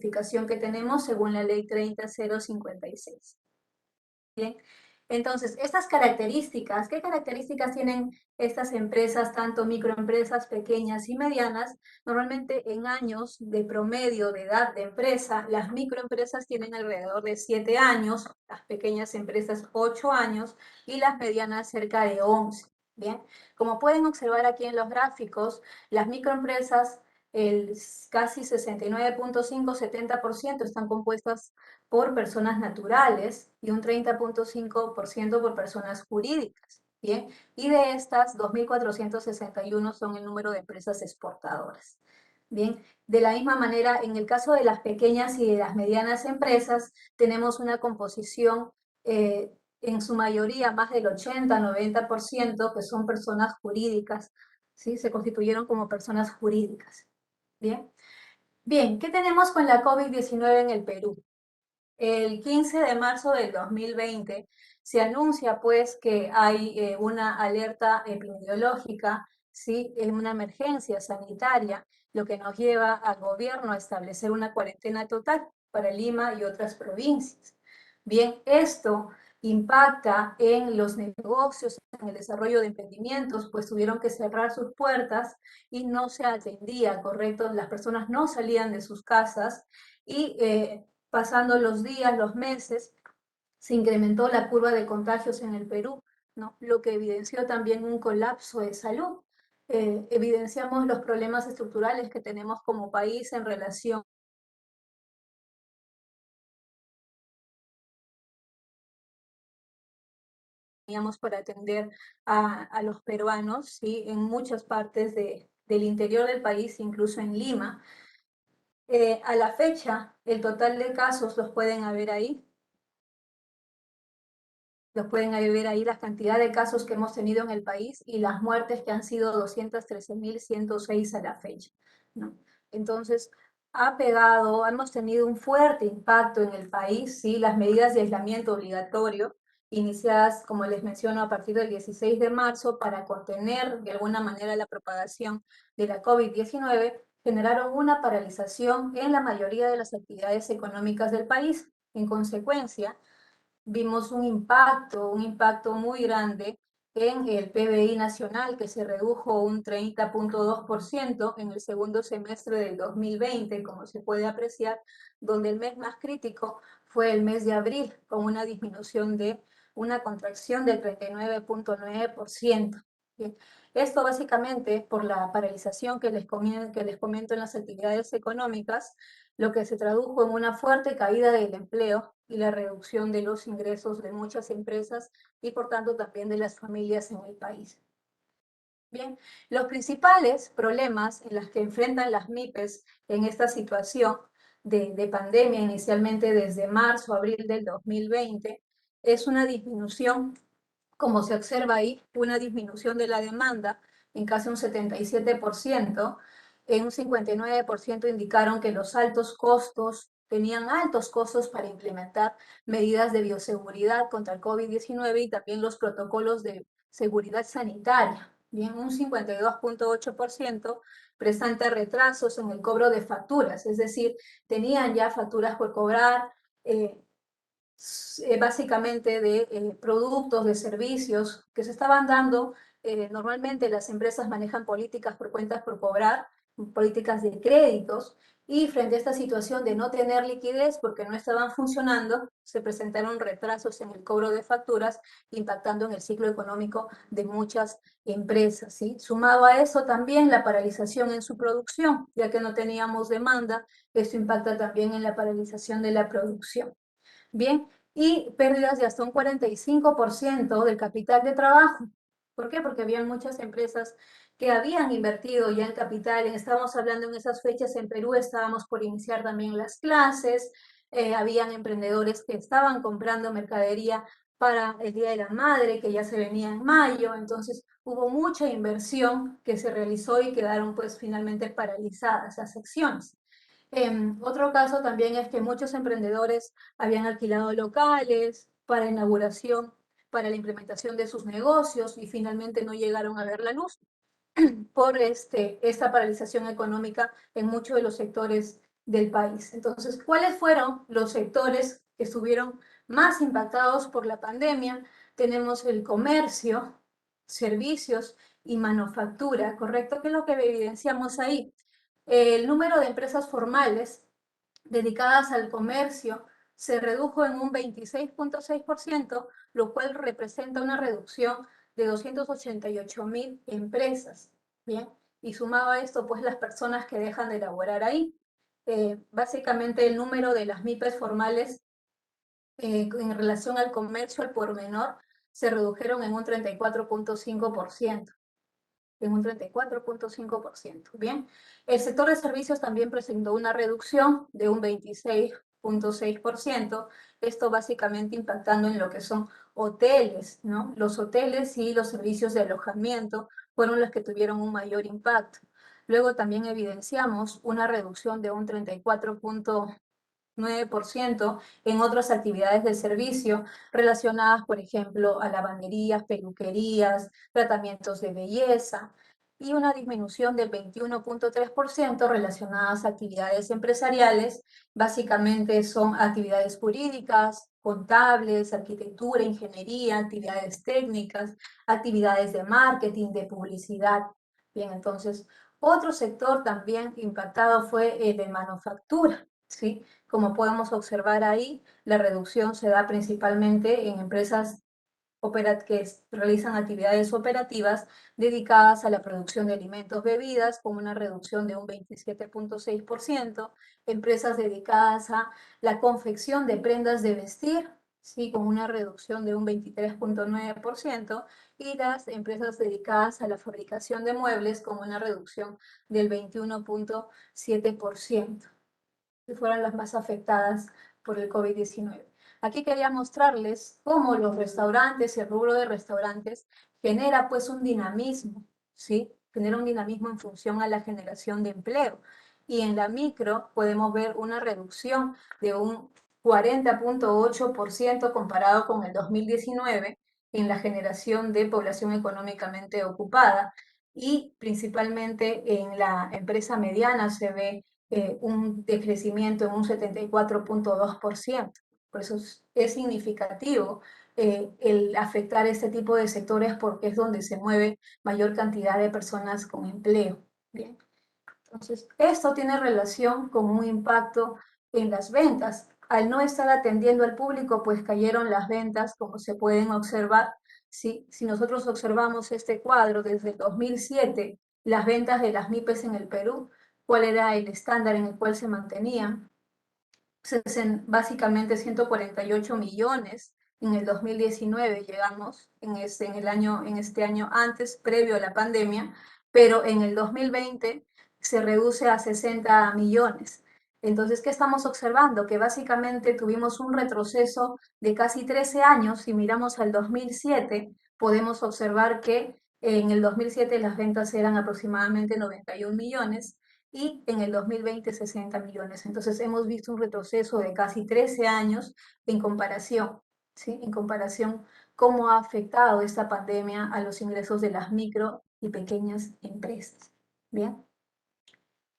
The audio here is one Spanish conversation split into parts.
tipificación que tenemos según la ley 30056. Bien, entonces, estas características, ¿qué características tienen estas empresas, tanto microempresas pequeñas y medianas? Normalmente en años de promedio de edad de empresa, las microempresas tienen alrededor de 7 años, las pequeñas empresas 8 años y las medianas cerca de 11. Bien, como pueden observar aquí en los gráficos, las microempresas, el casi 69.5-70% están compuestas por personas naturales y un 30.5% por personas jurídicas. Bien, y de estas, 2.461 son el número de empresas exportadoras. Bien, de la misma manera, en el caso de las pequeñas y de las medianas empresas, tenemos una composición en su mayoría, más del 80-90%, que son personas jurídicas, ¿sí? Se constituyeron como personas jurídicas. Bien, bien, ¿qué tenemos con la COVID-19 en el Perú? El 15 de marzo del 2020 se anuncia pues que hay una alerta epidemiológica, ¿sí? Una emergencia sanitaria, lo que nos lleva al gobierno a establecer una cuarentena total para Lima y otras provincias. Bien, esto impacta en los negocios, en el desarrollo de emprendimientos, pues tuvieron que cerrar sus puertas y no se atendía, ¿correcto? Las personas no salían de sus casas y pasando los días, los meses, se incrementó la curva de contagios en el Perú, ¿no? Lo que evidenció también un colapso de salud. Evidenciamos los problemas estructurales que tenemos como país en relación para atender a los peruanos, ¿sí? En muchas partes del interior del país, incluso en Lima. A la fecha, el total de casos los pueden ver ahí, ver ahí la cantidad de casos que hemos tenido en el país y las muertes que han sido 213.106 a la fecha, ¿no? Entonces, hemos tenido un fuerte impacto en el país, ¿sí? Las medidas de aislamiento obligatorio, iniciadas, como les menciono, a partir del 16 de marzo para contener de alguna manera la propagación de la COVID-19, generaron una paralización en la mayoría de las actividades económicas del país. En consecuencia, vimos un impacto muy grande en el PBI nacional, que se redujo un 30.2% en el segundo semestre del 2020, como se puede apreciar, donde el mes más crítico fue el mes de abril, con una disminución de una contracción del 39.9%. Esto básicamente por la paralización que les comento en las actividades económicas, lo que se tradujo en una fuerte caída del empleo y la reducción de los ingresos de muchas empresas y por tanto también de las familias en el país. Bien, los principales problemas en los que enfrentan las MIPES en esta situación de pandemia, inicialmente desde marzo, abril del 2020, es una disminución, como se observa ahí, una disminución de la demanda en casi un 77%, en un 59% indicaron que los altos costos, tenían altos costos para implementar medidas de bioseguridad contra el COVID-19 y también los protocolos de seguridad sanitaria. Bien, un 52.8% presenta retrasos en el cobro de facturas, es decir, tenían ya facturas por cobrar, básicamente de productos, de servicios que se estaban dando. Normalmente las empresas manejan políticas por cuentas por cobrar, políticas de créditos, y frente a esta situación de no tener liquidez porque no estaban funcionando, se presentaron retrasos en el cobro de facturas, impactando en el ciclo económico de muchas empresas, ¿sí? Sumado a eso también la paralización en su producción, ya que no teníamos demanda, esto impacta también en la paralización de la producción. Bien, y pérdidas de hasta un 45% del capital de trabajo. ¿Por qué? Porque habían muchas empresas que habían invertido ya en capital. Estábamos hablando en esas fechas en Perú, estábamos por iniciar también las clases, habían emprendedores que estaban comprando mercadería para el Día de la Madre, que ya se venía en mayo, entonces hubo mucha inversión que se realizó y quedaron pues finalmente paralizadas las acciones. Otro caso también es que muchos emprendedores habían alquilado locales para inauguración, para la implementación de sus negocios y finalmente no llegaron a ver la luz por esta paralización económica en muchos de los sectores del país. Entonces, ¿cuáles fueron los sectores que estuvieron más impactados por la pandemia? Tenemos el comercio, servicios y manufactura, ¿correcto? ¿Qué es lo que evidenciamos ahí? El número de empresas formales dedicadas al comercio se redujo en un 26.6%, lo cual representa una reducción de 288.000 empresas. Bien, y sumado a esto, pues las personas que dejan de laborar ahí. Básicamente el número de las MIPES formales en relación al comercio al por menor se redujeron en un 34.5%, en un 34.5%. Bien, el sector de servicios también presentó una reducción de un 26.6%, esto básicamente impactando en lo que son hoteles, ¿no? Los hoteles y los servicios de alojamiento fueron los que tuvieron un mayor impacto. Luego también evidenciamos una reducción de un 34.9% en otras actividades de servicio relacionadas, por ejemplo, a lavanderías, peluquerías, tratamientos de belleza, y una disminución del 21.3% relacionadas a actividades empresariales. Básicamente son actividades jurídicas, contables, arquitectura, ingeniería, actividades técnicas, actividades de marketing, de publicidad. Bien, entonces, otro sector también impactado fue el de manufactura, ¿sí? Como podemos observar ahí, la reducción se da principalmente en empresas que realizan actividades operativas dedicadas a la producción de alimentos, bebidas, con una reducción de un 27.6%, empresas dedicadas a la confección de prendas de vestir, sí, con una reducción de un 23.9%, y las empresas dedicadas a la fabricación de muebles con una reducción del 21.7%, que fueron las más afectadas por el COVID-19. Aquí quería mostrarles cómo los restaurantes, el rubro de restaurantes, genera pues un dinamismo, ¿sí? Genera un dinamismo en función a la generación de empleo. Y en la micro podemos ver una reducción de un 40.8% comparado con el 2019 en la generación de población económicamente ocupada, y principalmente en la empresa mediana se ve un decrecimiento en un 74.2%. Por eso es significativo el afectar este tipo de sectores, porque es donde se mueve mayor cantidad de personas con empleo. Bien. Entonces, esto tiene relación con un impacto en las ventas. Al no estar atendiendo al público, pues cayeron las ventas, como se pueden observar. Si nosotros observamos este cuadro desde el 2007, las ventas de las MIPES en el Perú, cuál era el estándar en el cual se mantenían, básicamente 148 millones. En el 2019 llegamos, en este año antes, previo a la pandemia, pero en el 2020 se reduce a 60 millones. Entonces, ¿qué estamos observando? Que básicamente tuvimos un retroceso de casi 13 años. Si miramos al 2007, podemos observar que en el 2007 las ventas eran aproximadamente 91 millones y en el 2020 60 millones. Entonces hemos visto un retroceso de casi 13 años en comparación, ¿sí? En comparación cómo ha afectado esta pandemia a los ingresos de las micro y pequeñas empresas. Bien.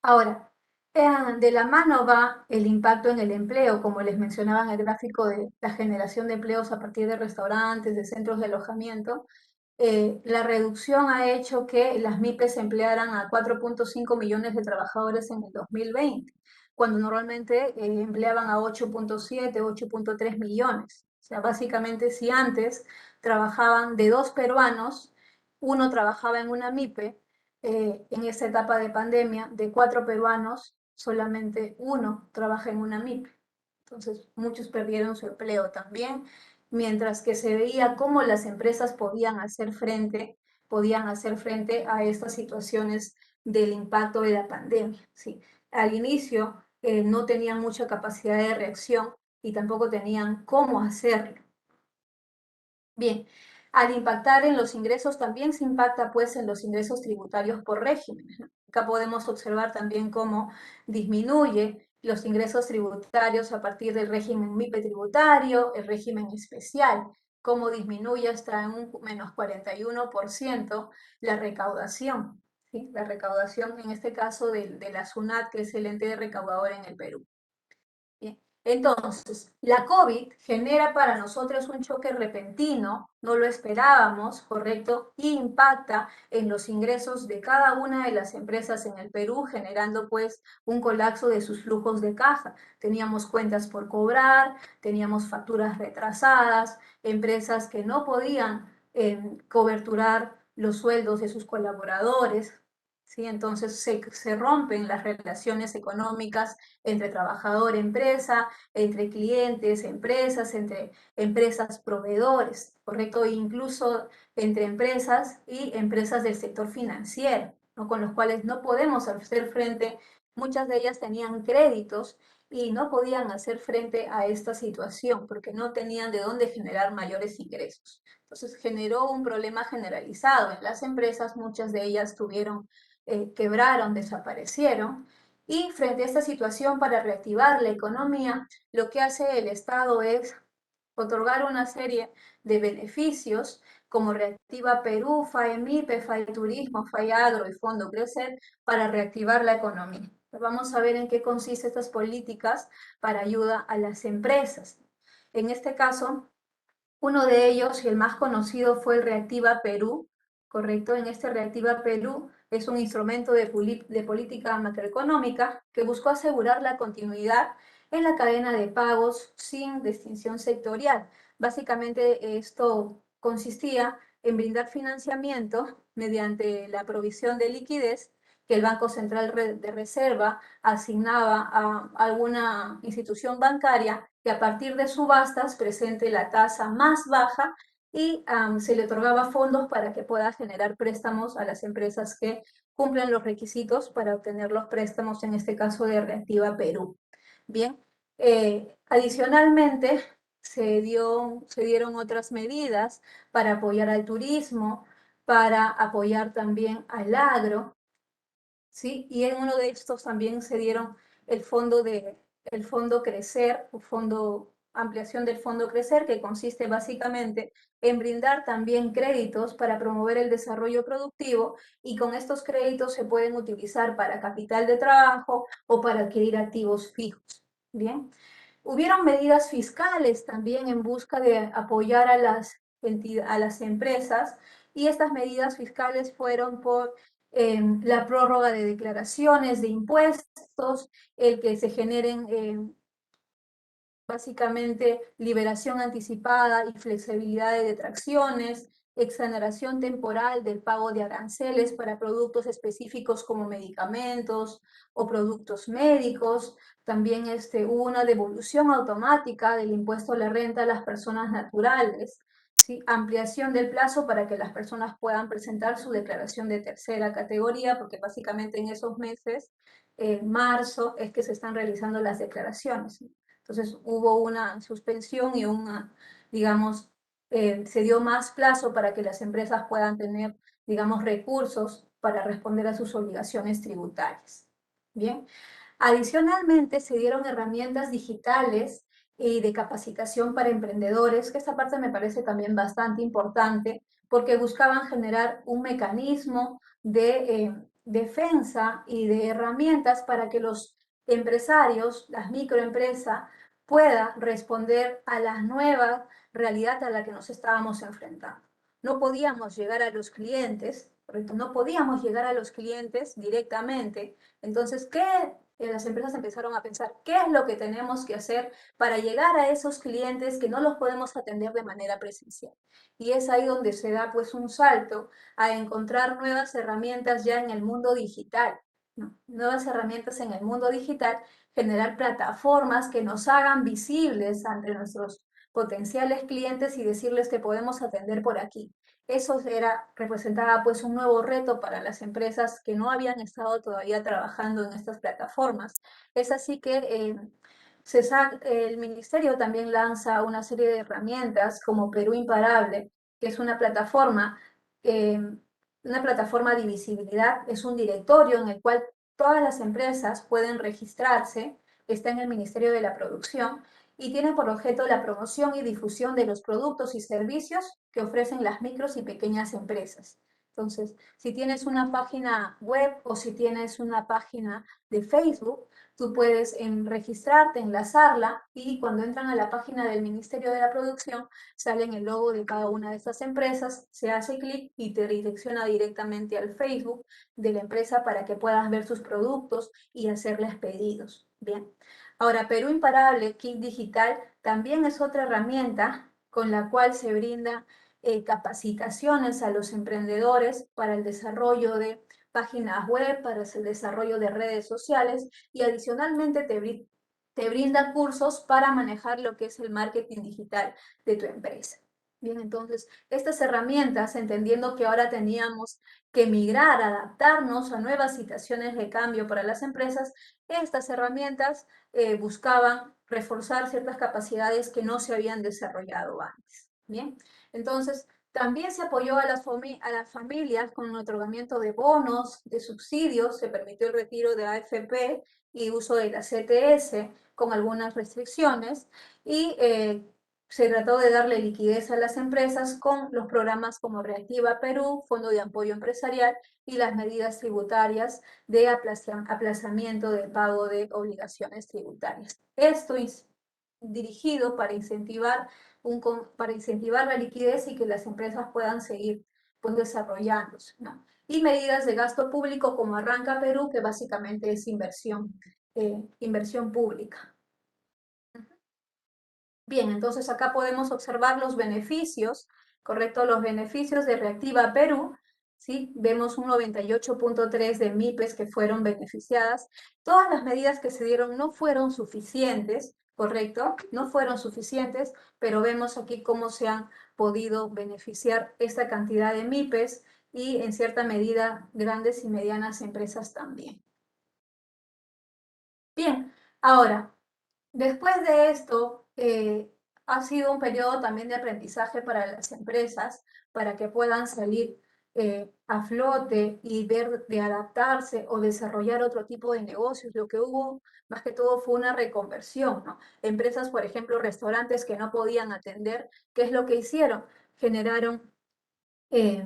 Ahora, de la mano va el impacto en el empleo, como les mencionaba en el gráfico de la generación de empleos a partir de restaurantes, de centros de alojamiento. La reducción ha hecho que las MIPES emplearan a 4.5 millones de trabajadores en el 2020, cuando normalmente empleaban a 8.7, 8.3 millones. O sea, básicamente si antes trabajaban de 2 peruanos, uno trabajaba en una MIPE. En esta etapa de pandemia, de 4 peruanos, solamente uno trabaja en una MIPE. Entonces, muchos perdieron su empleo también, mientras que se veía cómo las empresas podían hacer frente a estas situaciones del impacto de la pandemia. ¿Sí? Al inicio no tenían mucha capacidad de reacción y tampoco tenían cómo hacerlo. Bien, al impactar en los ingresos también se impacta pues en los ingresos tributarios por régimen. Acá podemos observar también cómo disminuye los ingresos tributarios a partir del régimen MIPE tributario, el régimen especial, cómo disminuye hasta un menos 41% la recaudación. ¿sí? La recaudación, en este caso, de la SUNAT, que es el ente recaudador en el Perú. Bien. Entonces, la COVID genera para nosotros un choque repentino, no lo esperábamos, ¿correcto? Y impacta en los ingresos de cada una de las empresas en el Perú, generando pues un colapso de sus flujos de caja. Teníamos cuentas por cobrar, teníamos facturas retrasadas, empresas que no podían coberturar los sueldos de sus colaboradores, ¿sí? Entonces se rompen las relaciones económicas entre trabajador, empresa, entre clientes, empresas, entre empresas proveedores, ¿correcto? E incluso entre empresas y empresas del sector financiero, ¿no? Con los cuales no podemos hacer frente, muchas de ellas tenían créditos y no podían hacer frente a esta situación porque no tenían de dónde generar mayores ingresos. Entonces generó un problema generalizado en las empresas, muchas de ellas quebraron, desaparecieron, y frente a esta situación, para reactivar la economía, lo que hace el Estado es otorgar una serie de beneficios como Reactiva Perú, FAEMIPE, FAE Turismo, FAE Agro y Fondo Crecer para reactivar la economía. Vamos a ver en qué consisten estas políticas para ayuda a las empresas. En este caso, uno de ellos, y el más conocido, fue el Reactiva Perú, ¿correcto? En este Reactiva Perú es un instrumento de política macroeconómica que buscó asegurar la continuidad en la cadena de pagos sin distinción sectorial. Básicamente esto consistía en brindar financiamiento mediante la provisión de liquidez que el Banco Central de Reserva asignaba a alguna institución bancaria que a partir de subastas presente la tasa más baja y se le otorgaba fondos para que pueda generar préstamos a las empresas que cumplen los requisitos para obtener los préstamos, en este caso de Reactiva Perú. Bien, adicionalmente se dieron otras medidas para apoyar al turismo, para apoyar también al agro, ¿sí? Y en uno de estos también se dieron el el fondo Crecer, o fondo, ampliación del fondo Crecer, que consiste básicamente en brindar también créditos para promover el desarrollo productivo, y con estos créditos se pueden utilizar para capital de trabajo o para adquirir activos fijos. Bien. Hubieron medidas fiscales también en busca de apoyar a a las empresas, y estas medidas fiscales fueron por la prórroga de declaraciones de impuestos, el que se generen básicamente liberación anticipada y flexibilidad de detracciones, exoneración temporal del pago de aranceles para productos específicos como medicamentos o productos médicos. También hubo una devolución automática del impuesto a la renta a las personas naturales. ¿Sí? Ampliación del plazo para que las personas puedan presentar su declaración de tercera categoría, porque básicamente en esos meses, en marzo, es que se están realizando las declaraciones. Entonces hubo una suspensión y digamos, se dio más plazo para que las empresas puedan tener, digamos, recursos para responder a sus obligaciones tributarias. Bien. Adicionalmente, se dieron herramientas digitales y de capacitación para emprendedores, que esta parte me parece también bastante importante, porque buscaban generar un mecanismo de defensa y de herramientas para que los empresarios, las microempresas, puedan responder a la nueva realidad a la que nos estábamos enfrentando. No podíamos llegar a los clientes, no podíamos llegar a los clientes directamente. Entonces, las empresas empezaron a pensar, ¿qué es lo que tenemos que hacer para llegar a esos clientes que no los podemos atender de manera presencial? Y es ahí donde se da pues un salto a encontrar nuevas herramientas ya en el mundo digital, ¿no? Nuevas herramientas en el mundo digital, generar plataformas que nos hagan visibles ante nuestros potenciales clientes y decirles que podemos atender por aquí. Eso representaba pues un nuevo reto para las empresas que no habían estado todavía trabajando en estas plataformas. Es así que el ministerio también lanza una serie de herramientas como Perú Imparable, que es eh, una plataforma de visibilidad, es un directorio en el cual todas las empresas pueden registrarse, está en el Ministerio de la Producción, y tiene por objeto la promoción y difusión de los productos y servicios que ofrecen las micros y pequeñas empresas. Entonces, si tienes una página web o si tienes una página de Facebook, tú puedes registrarte, enlazarla y cuando entran a la página del Ministerio de la Producción, salen el logo de cada una de estas empresas, se hace clic y te redirecciona directamente al Facebook de la empresa para que puedas ver sus productos y hacerles pedidos. Bien. Ahora, Perú Imparable, Kit Digital, también es otra herramienta con la cual se brinda capacitaciones a los emprendedores para el desarrollo de páginas web, para el desarrollo de redes sociales y adicionalmente te brinda cursos para manejar lo que es el marketing digital de tu empresa. Bien, entonces, estas herramientas, entendiendo que ahora teníamos que migrar, adaptarnos a nuevas situaciones de cambio para las empresas, estas herramientas buscaban reforzar ciertas capacidades que no se habían desarrollado antes. Bien, entonces, también se apoyó a las familias con el otorgamiento de bonos, de subsidios, se permitió el retiro de AFP y uso de la CTS con algunas restricciones y se trató de darle liquidez a las empresas con los programas como Reactiva Perú, Fondo de Apoyo Empresarial y las medidas tributarias de aplazamiento del pago de obligaciones tributarias. Esto es dirigido para incentivar la liquidez y que las empresas puedan seguir pues, desarrollándose, ¿no? Y medidas de gasto público como Arranca Perú, que básicamente es inversión pública. Bien, entonces acá podemos observar los beneficios, ¿correcto? Los beneficios de Reactiva Perú, ¿sí? Vemos un 98.3 de MIPES que fueron beneficiadas. Todas las medidas que se dieron no fueron suficientes, ¿correcto? No fueron suficientes, pero vemos aquí cómo se han podido beneficiar esta cantidad de MIPES y en cierta medida grandes y medianas empresas también. Bien, ahora, después de esto, ha sido un periodo también de aprendizaje para las empresas, para que puedan salir a flote y ver de adaptarse o desarrollar otro tipo de negocios. Lo que hubo, más que todo, fue una reconversión, ¿no? Empresas, por ejemplo, restaurantes que no podían atender, ¿qué es lo que hicieron? Generaron eh,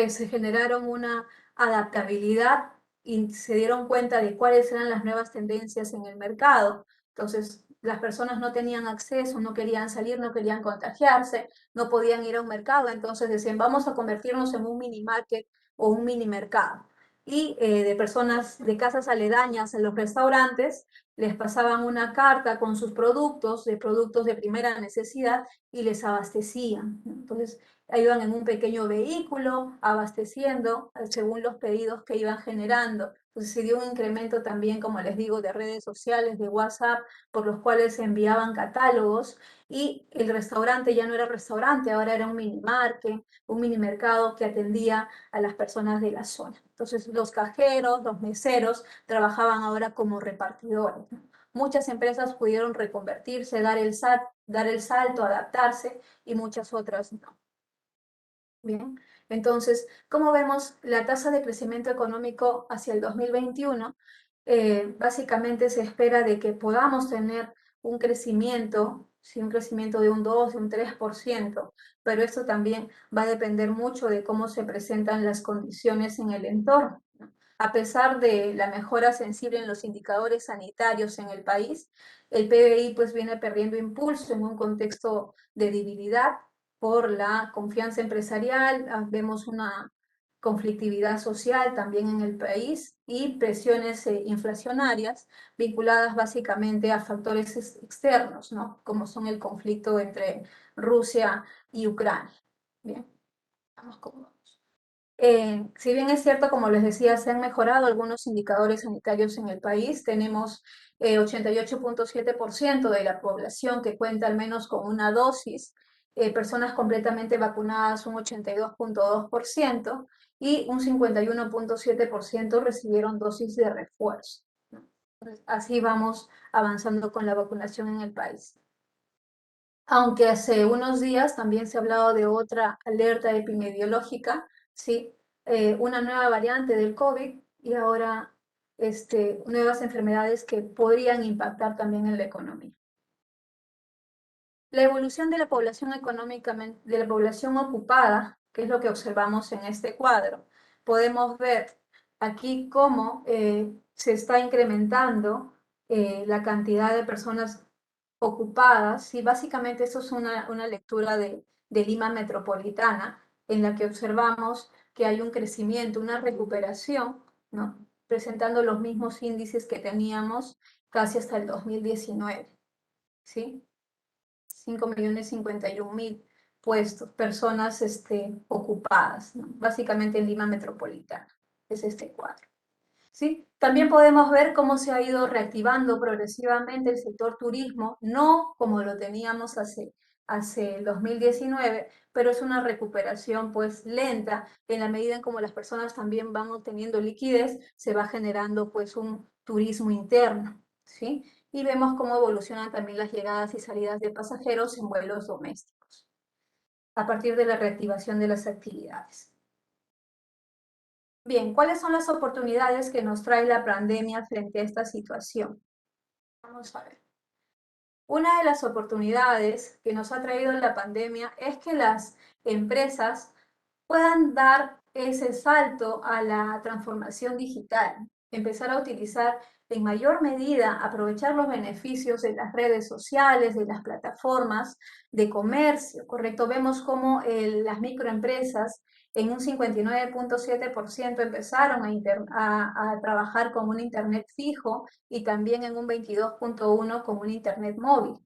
se generaron una adaptabilidad y se dieron cuenta de cuáles eran las nuevas tendencias en el mercado. Entonces, las personas no tenían acceso, no querían salir, no querían contagiarse, no podían ir a un mercado, entonces decían, vamos a convertirnos en un mini market o un mini mercado. Y de personas de casas aledañas en los restaurantes, les pasaban una carta con sus productos, de productos de primera necesidad, y les abastecían. Entonces, iban en un pequeño vehículo abasteciendo según los pedidos que iban generando. Entonces se dio un incremento también, como les digo, de redes sociales, de WhatsApp, por los cuales se enviaban catálogos y el restaurante ya no era restaurante, ahora era un mini market, un mini mercado que atendía a las personas de la zona. Entonces los cajeros, los meseros trabajaban ahora como repartidores. Muchas empresas pudieron reconvertirse, dar el salto, adaptarse y muchas otras no. Bien, entonces, como vemos, la tasa de crecimiento económico hacia el 2021, básicamente se espera de que podamos tener un crecimiento, sí, un crecimiento de un 2, de un 3%, pero esto también va a depender mucho de cómo se presentan las condiciones en el entorno. A pesar de la mejora sensible en los indicadores sanitarios en el país, el PBI pues viene perdiendo impulso en un contexto de debilidad por la confianza empresarial, vemos una conflictividad social también en el país y presiones inflacionarias vinculadas básicamente a factores externos, ¿no? Como son el conflicto entre Rusia y Ucrania. Bien, vamos cómodos. Si bien es cierto, como les decía, se han mejorado algunos indicadores sanitarios en el país, tenemos 88.7% de la población que cuenta al menos con una dosis, personas completamente vacunadas un 82.2% y un 51.7% recibieron dosis de refuerzo. Entonces, así vamos avanzando con la vacunación en el país. Aunque hace unos días también se ha hablado de otra alerta epidemiológica, ¿sí? Una nueva variante del COVID y ahora nuevas enfermedades que podrían impactar también en la economía. La evolución de la población económicamente, de la población ocupada que es lo que observamos en este cuadro. Podemos ver aquí cómo se está incrementando la cantidad de personas ocupadas, y básicamente esto es una lectura de Lima metropolitana, en la que observamos que hay un crecimiento, una recuperación, ¿no? Presentando los mismos índices que teníamos casi hasta el 2019, ¿sí? 5.051.000 puestos, personas ocupadas, ¿no? Básicamente en Lima metropolitana, es este cuadro. ¿Sí? También podemos ver cómo se ha ido reactivando progresivamente el sector turismo, no como lo teníamos hace el 2019, pero es una recuperación pues lenta, en la medida en como las personas también van obteniendo liquidez, se va generando pues un turismo interno, ¿sí? Y vemos cómo evolucionan también las llegadas y salidas de pasajeros en vuelos domésticos, a partir de la reactivación de las actividades. Bien, ¿cuáles son las oportunidades que nos trae la pandemia frente a esta situación? Vamos a ver. Una de las oportunidades que nos ha traído la pandemia es que las empresas puedan dar ese salto a la transformación digital, empezar a utilizar en mayor medida, aprovechar los beneficios de las redes sociales, de las plataformas de comercio, ¿correcto? Vemos cómo las microempresas en un 59.7% empezaron a trabajar con un Internet fijo y también en un 22.1% con un Internet móvil,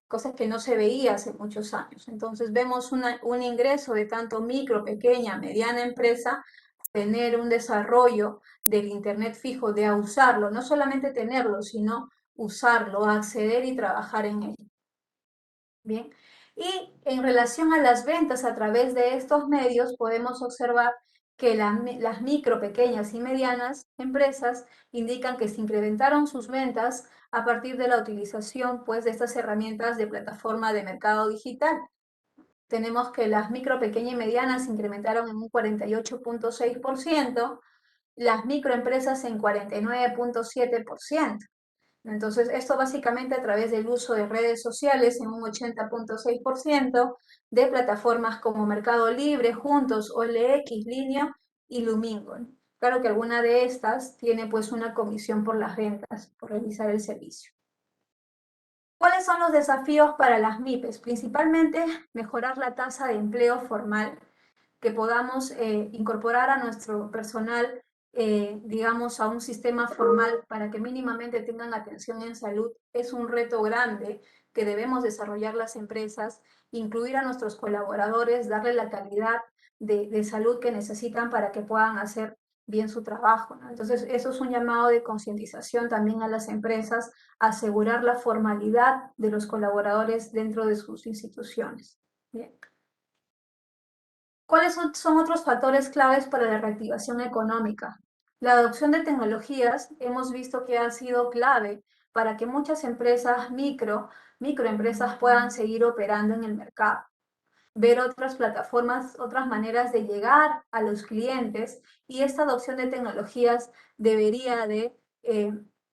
cosas que no se veía hace muchos años. Entonces vemos un ingreso de tanto micro, pequeña, mediana empresa, tener un desarrollo del Internet fijo, de usarlo, no solamente tenerlo, sino usarlo, acceder y trabajar en él. Bien, y en relación a las ventas a través de estos medios, podemos observar que las micro, pequeñas y medianas empresas indican que se incrementaron sus ventas a partir de la utilización pues, de estas herramientas de plataforma de mercado digital. Tenemos que las micro, pequeñas y medianas se incrementaron en un 48.6%, las microempresas en 49.7%. Entonces, esto básicamente a través del uso de redes sociales en un 80.6%, de plataformas como Mercado Libre, Juntos, OLX, Línea y Lumingo. Claro que alguna de estas tiene pues una comisión por las ventas, por realizar el servicio. ¿Cuáles son los desafíos para las MIPES? Principalmente mejorar la tasa de empleo formal, que podamos incorporar a nuestro personal, digamos, a un sistema formal para que mínimamente tengan atención en salud. Es un reto grande que debemos desarrollar las empresas, incluir a nuestros colaboradores, darle la calidad de salud que necesitan para que puedan hacer bien su trabajo, ¿no? Entonces, eso es un llamado de concientización también a las empresas, asegurar la formalidad de los colaboradores dentro de sus instituciones. Bien. ¿Cuáles son otros factores claves para la reactivación económica? La adopción de tecnologías hemos visto que ha sido clave para que muchas empresas microempresas puedan seguir operando en el mercado, ver otras plataformas, otras maneras de llegar a los clientes, y esta adopción de tecnologías debería de,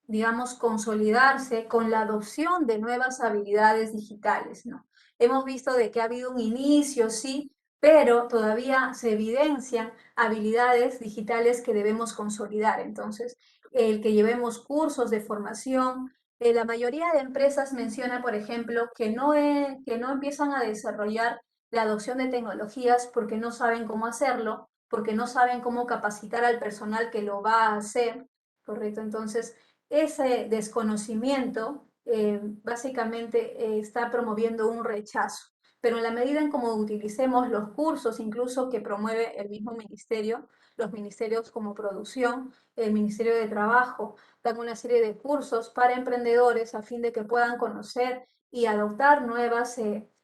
digamos, consolidarse con la adopción de nuevas habilidades digitales, ¿no? Hemos visto de que ha habido un inicio, sí, pero todavía se evidencian habilidades digitales que debemos consolidar. Entonces, el que llevemos cursos de formación, la mayoría de empresas menciona, por ejemplo, que no empiezan a desarrollar la adopción de tecnologías porque no saben cómo hacerlo, porque no saben cómo capacitar al personal que lo va a hacer, ¿correcto? Entonces, ese desconocimiento básicamente está promoviendo un rechazo. Pero en la medida en cómo utilicemos los cursos, incluso que promueve el mismo ministerio, los ministerios como producción, el Ministerio de Trabajo, dan una serie de cursos para emprendedores a fin de que puedan conocer y adoptar nuevas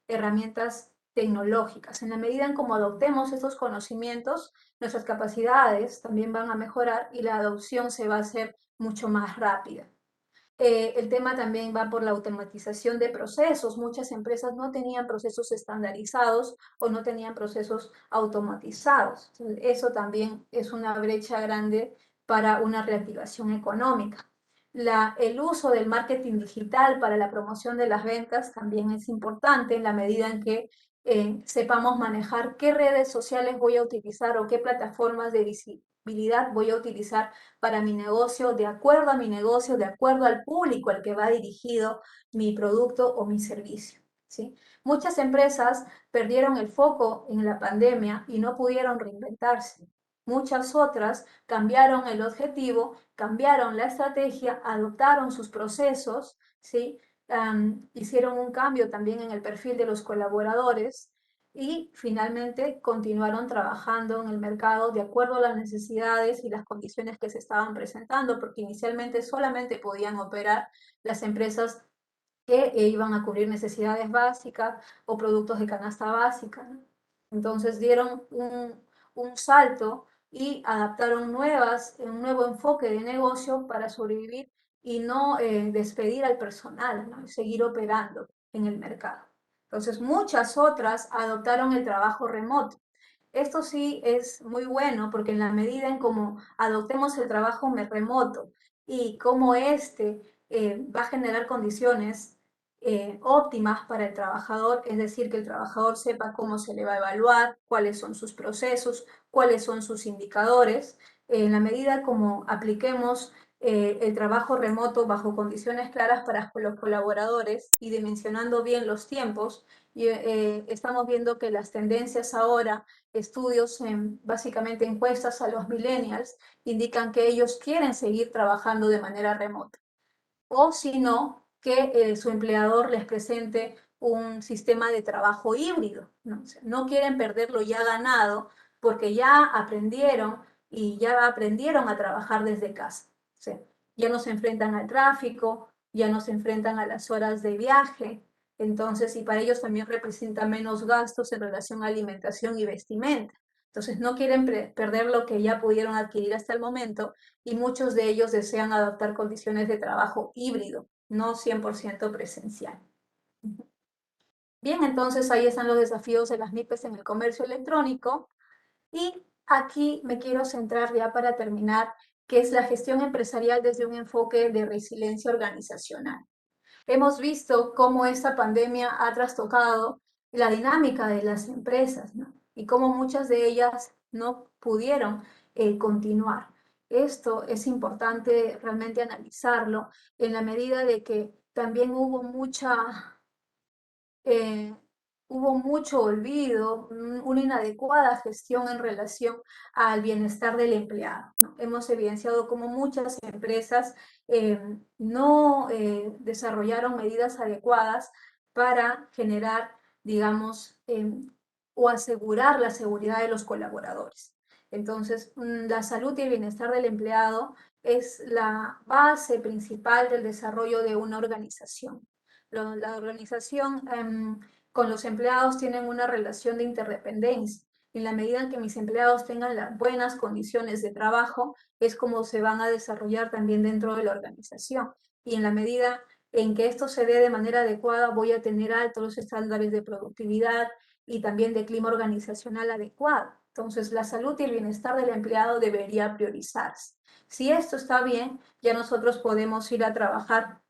herramientas tecnológicas. En la medida en cómo adoptemos estos conocimientos, nuestras capacidades también van a mejorar y la adopción se va a hacer mucho más rápida. El tema también va por la automatización de procesos. Muchas empresas no tenían procesos estandarizados o no tenían procesos automatizados. Entonces, eso también es una brecha grande para una reactivación económica. El uso del marketing digital para la promoción de las ventas también es importante en la medida en que sepamos manejar qué redes sociales voy a utilizar o qué plataformas de visibilidad voy a utilizar para mi negocio, de acuerdo a mi negocio, de acuerdo al público al que va dirigido mi producto o mi servicio, ¿sí? Muchas empresas perdieron el foco en la pandemia y no pudieron reinventarse. Muchas otras cambiaron el objetivo, cambiaron la estrategia, adoptaron sus procesos, ¿sí? Hicieron un cambio también en el perfil de los colaboradores y finalmente continuaron trabajando en el mercado de acuerdo a las necesidades y las condiciones que se estaban presentando, porque inicialmente solamente podían operar las empresas que iban a cubrir necesidades básicas o productos de canasta básica, ¿no? Entonces dieron un salto y adaptaron un nuevo enfoque de negocio para sobrevivir y no despedir al personal, ¿no? Y seguir operando en el mercado. Entonces muchas otras adoptaron el trabajo remoto. Esto sí es muy bueno porque en la medida en cómo adoptemos el trabajo remoto y cómo este va a generar condiciones óptimas para el trabajador, es decir, que el trabajador sepa cómo se le va a evaluar, cuáles son sus procesos, cuáles son sus indicadores. En la medida como apliquemos el trabajo remoto bajo condiciones claras para los colaboradores y dimensionando bien los tiempos, y, estamos viendo que las tendencias ahora, estudios, básicamente encuestas a los millennials, indican que ellos quieren seguir trabajando de manera remota o si no, que su empleador les presente un sistema de trabajo híbrido, ¿no? O sea, no quieren perder lo ya ganado porque ya aprendieron y ya aprendieron a trabajar desde casa. O sea, ya no se enfrentan al tráfico, ya no se enfrentan a las horas de viaje, entonces, y para ellos también representa menos gastos en relación a alimentación y vestimenta. Entonces, no quieren perder lo que ya pudieron adquirir hasta el momento y muchos de ellos desean adoptar condiciones de trabajo híbrido, no 100% presencial. Bien, entonces ahí están los desafíos de las MIPES en el comercio electrónico y aquí me quiero centrar ya para terminar, que es la gestión empresarial desde un enfoque de resiliencia organizacional. Hemos visto cómo esta pandemia ha trastocado la dinámica de las empresas, ¿no? Y cómo muchas de ellas no pudieron continuar. Esto es importante realmente analizarlo en la medida de que también eh, hubo mucho olvido, una inadecuada gestión en relación al bienestar del empleado, ¿no? Hemos evidenciado cómo muchas empresas no desarrollaron medidas adecuadas para generar, digamos, o asegurar la seguridad de los colaboradores. Entonces, la salud y el bienestar del empleado es la base principal del desarrollo de una organización. La organización con los empleados tienen una relación de interdependencia. En la medida en que mis empleados tengan las buenas condiciones de trabajo, es como se van a desarrollar también dentro de la organización. Y en la medida en que esto se dé de manera adecuada, voy a tener altos estándares de productividad y también de clima organizacional adecuado. Entonces, la salud y el bienestar del empleado debería priorizarse. Si esto está bien, ya nosotros podemos ir a trabajar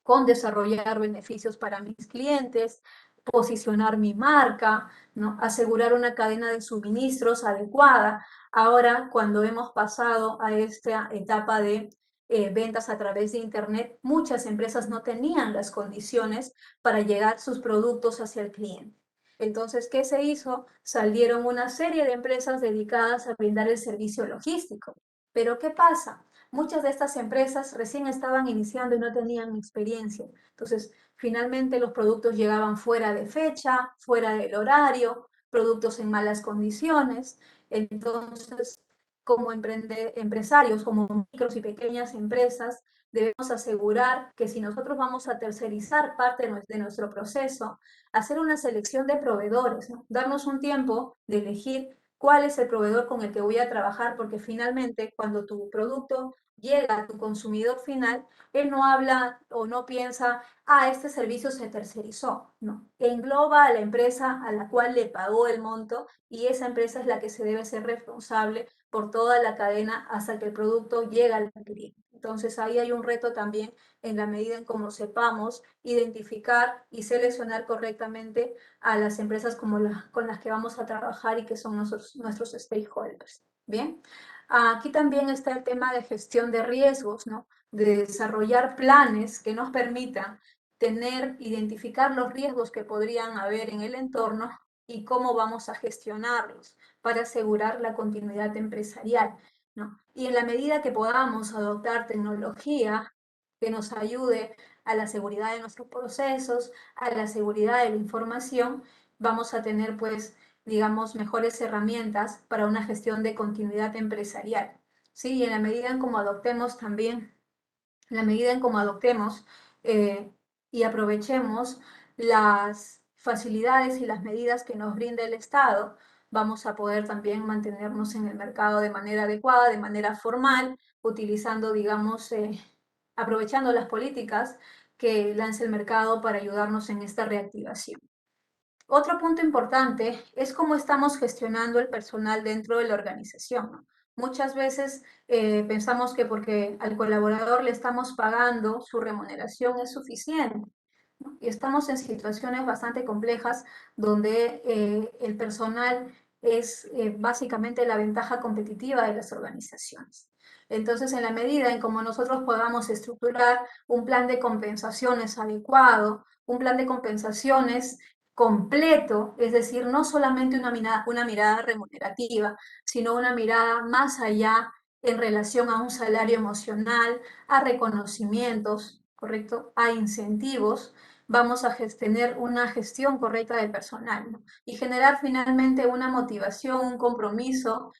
con desarrollar beneficios para mis clientes, posicionar mi marca, ¿no? Asegurar una cadena de suministros adecuada. Ahora, cuando hemos pasado a esta etapa de ventas a través de Internet, muchas empresas no tenían las condiciones para llegar sus productos hacia el cliente. Entonces, ¿qué se hizo? Salieron una serie de empresas dedicadas a brindar el servicio logístico. Pero ¿qué pasa? Muchas de estas empresas recién estaban iniciando y no tenían experiencia. Entonces, finalmente los productos llegaban fuera de fecha, fuera del horario, productos en malas condiciones. Entonces, como empresarios, como micros y pequeñas empresas, debemos asegurar que si nosotros vamos a tercerizar parte de nuestro proceso, hacer una selección de proveedores, ¿no? Darnos un tiempo de elegir cuál es el proveedor con el que voy a trabajar, porque finalmente cuando tu producto llega a tu consumidor final, él no habla o no piensa, este servicio se tercerizó, no, engloba a la empresa a la cual le pagó el monto y esa empresa es la que se debe ser responsable por toda la cadena hasta que el producto llega al cliente. Entonces ahí hay un reto también en la medida en cómo sepamos identificar y seleccionar correctamente a las empresas como con las que vamos a trabajar y que son nuestros stakeholders. Bien, aquí también está el tema de gestión de riesgos, ¿no? De desarrollar planes que nos permitan identificar los riesgos que podrían haber en el entorno y cómo vamos a gestionarlos para asegurar la continuidad empresarial, ¿no? Y en la medida que podamos adoptar tecnología que nos ayude a la seguridad de nuestros procesos, a la seguridad de la información, vamos a tener, pues, digamos, mejores herramientas para una gestión de continuidad empresarial. ¿Sí? Y en la medida en cómo adoptemos también, en la medida en cómo adoptemos eh, y aprovechemos las facilidades y las medidas que nos brinda el Estado, vamos a poder también mantenernos en el mercado de manera adecuada, de manera formal, utilizando, digamos, aprovechando las políticas que lance el mercado para ayudarnos en esta reactivación. Otro punto importante es cómo estamos gestionando el personal dentro de la organización, ¿no? Muchas veces pensamos que porque al colaborador le estamos pagando, su remuneración es suficiente, ¿no? Y estamos en situaciones bastante complejas donde el personal es básicamente la ventaja competitiva de las organizaciones. Entonces, en la medida en como nosotros podamos estructurar un plan de compensaciones adecuado, un plan de compensaciones completo, es decir, no solamente una mirada remunerativa, sino una mirada más allá en relación a un salario emocional, a reconocimientos, ¿correcto? A incentivos, vamos a tener una gestión correcta del personal, ¿no? Y generar finalmente una motivación, un compromiso,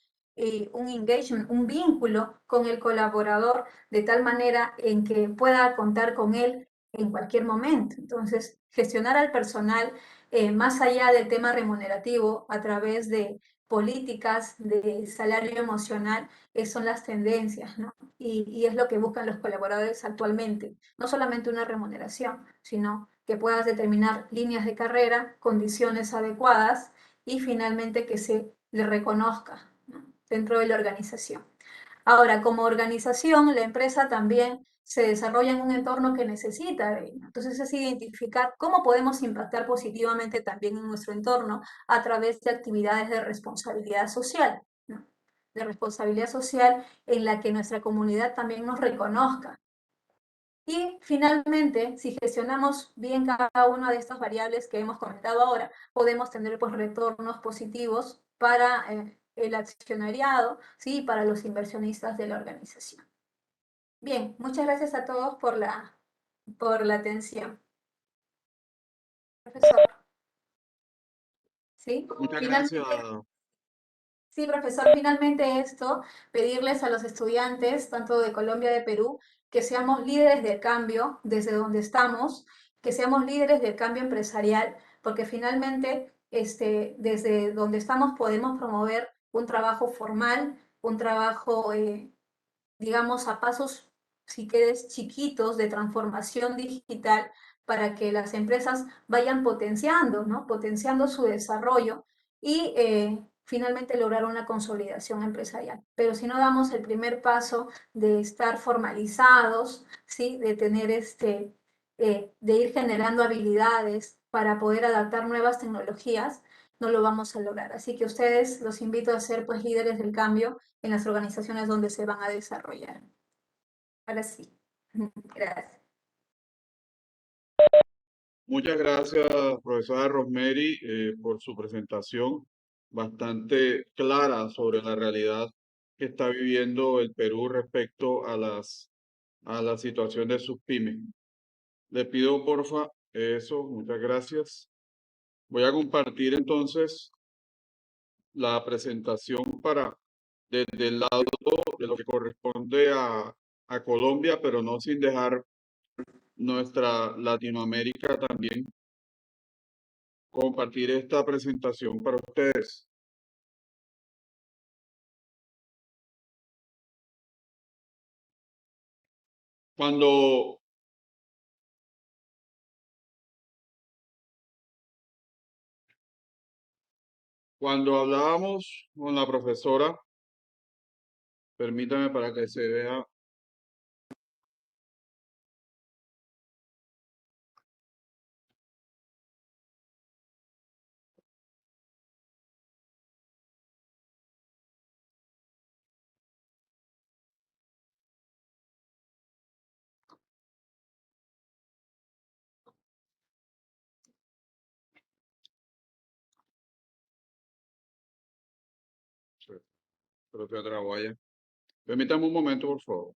un engagement, un vínculo con el colaborador de tal manera en que pueda contar con él en cualquier momento. Entonces, gestionar al personal más allá del tema remunerativo, a través de políticas de salario emocional, son las tendencias, ¿no? Y es lo que buscan los colaboradores actualmente. No solamente una remuneración, sino que puedas determinar líneas de carrera, condiciones adecuadas y finalmente que se le reconozca, ¿no? Dentro de la organización. Ahora, como organización, la empresa también se desarrolla en un entorno que necesita de ello. Entonces, es identificar cómo podemos impactar positivamente también en nuestro entorno a través de actividades de responsabilidad social, ¿no? De responsabilidad social en la que nuestra comunidad también nos reconozca. Y finalmente, si gestionamos bien cada una de estas variables que hemos comentado ahora, podemos tener pues retornos positivos para el accionariado, ¿sí? Para los inversionistas de la organización. Bien, muchas gracias a todos por la atención. Profesor, ¿sí? Muchas gracias. Finalmente, sí, profesor, finalmente esto, pedirles a los estudiantes, tanto de Colombia como de Perú, que seamos líderes del cambio desde donde estamos, que seamos líderes del cambio empresarial, porque finalmente desde donde estamos podemos promover un trabajo formal, un trabajo digamos, a pasos, si quieres, chiquitos de transformación digital para que las empresas vayan potenciando, ¿no? Potenciando su desarrollo y finalmente lograr una consolidación empresarial. Pero si no damos el primer paso de estar formalizados, ¿sí? De tener de ir generando habilidades para poder adaptar nuevas tecnologías, no lo vamos a lograr. Así que ustedes los invito a ser pues líderes del cambio en las organizaciones donde se van a desarrollar. Ahora sí. Gracias. Muchas gracias, profesora Rosemary, por su presentación bastante clara sobre la realidad que está viviendo el Perú respecto a la situación de sus pymes. Le pido, porfa, eso, muchas gracias. Voy a compartir entonces la presentación desde el lado de lo que corresponde a Colombia, pero no sin dejar nuestra Latinoamérica también compartir esta presentación para ustedes. Cuando, cuando hablábamos con la profesora, permítame para que se vea Pero te atrabo allá. Permítame un momento, por favor.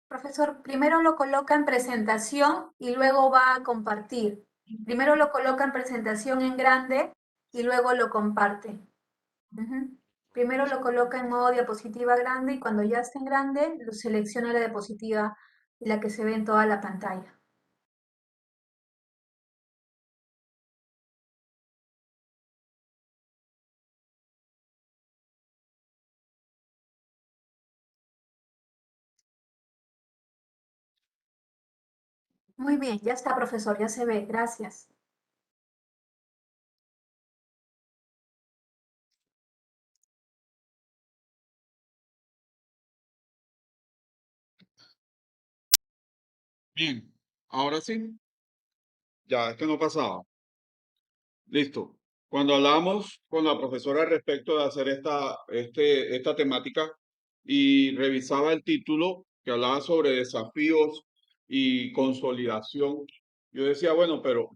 Profesor, primero lo coloca en presentación y luego va a compartir. Primero lo coloca en presentación en grande y luego lo comparte. Ujú. Primero lo coloca en modo diapositiva grande y cuando ya esté en grande, lo selecciona la diapositiva, la que se ve en toda la pantalla. Muy bien, ya está, profesor, ya se ve. Gracias. Bien, ahora sí. Ya, es que no pasaba. Listo. Cuando hablamos con la profesora respecto de hacer esta temática y revisaba el título que hablaba sobre desafíos y consolidación, yo decía, bueno, pero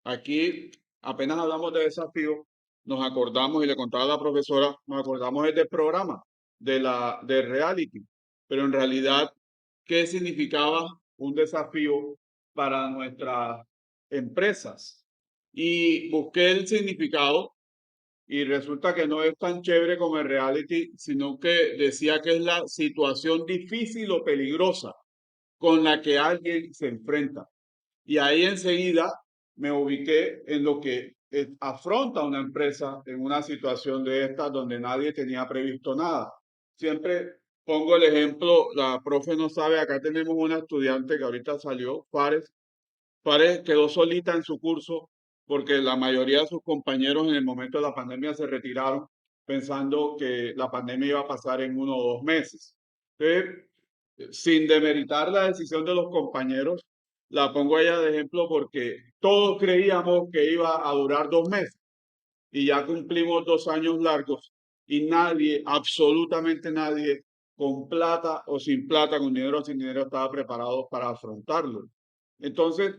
aquí apenas hablamos de desafíos, nos acordamos y le contaba a la profesora, nos acordamos del programa, de reality, pero en realidad, ¿qué significaba un desafío para nuestras empresas? Y busqué el significado y resulta que no es tan chévere como el reality, sino que decía que es la situación difícil o peligrosa con la que alguien se enfrenta. Y ahí enseguida me ubiqué en lo que afronta una empresa en una situación de esta donde nadie tenía previsto nada. Siempre pongo el ejemplo, la profe no sabe, acá tenemos una estudiante que ahorita salió, Fares, quedó solita en su curso porque la mayoría de sus compañeros en el momento de la pandemia se retiraron pensando que la pandemia iba a pasar en 1 o 2 meses. Entonces, sin demeritar la decisión de los compañeros, la pongo a ella de ejemplo porque todos creíamos que iba a durar 2 meses y ya cumplimos 2 años largos y nadie, absolutamente nadie, con plata o sin plata, con dinero o sin dinero, estaba preparado para afrontarlo. Entonces,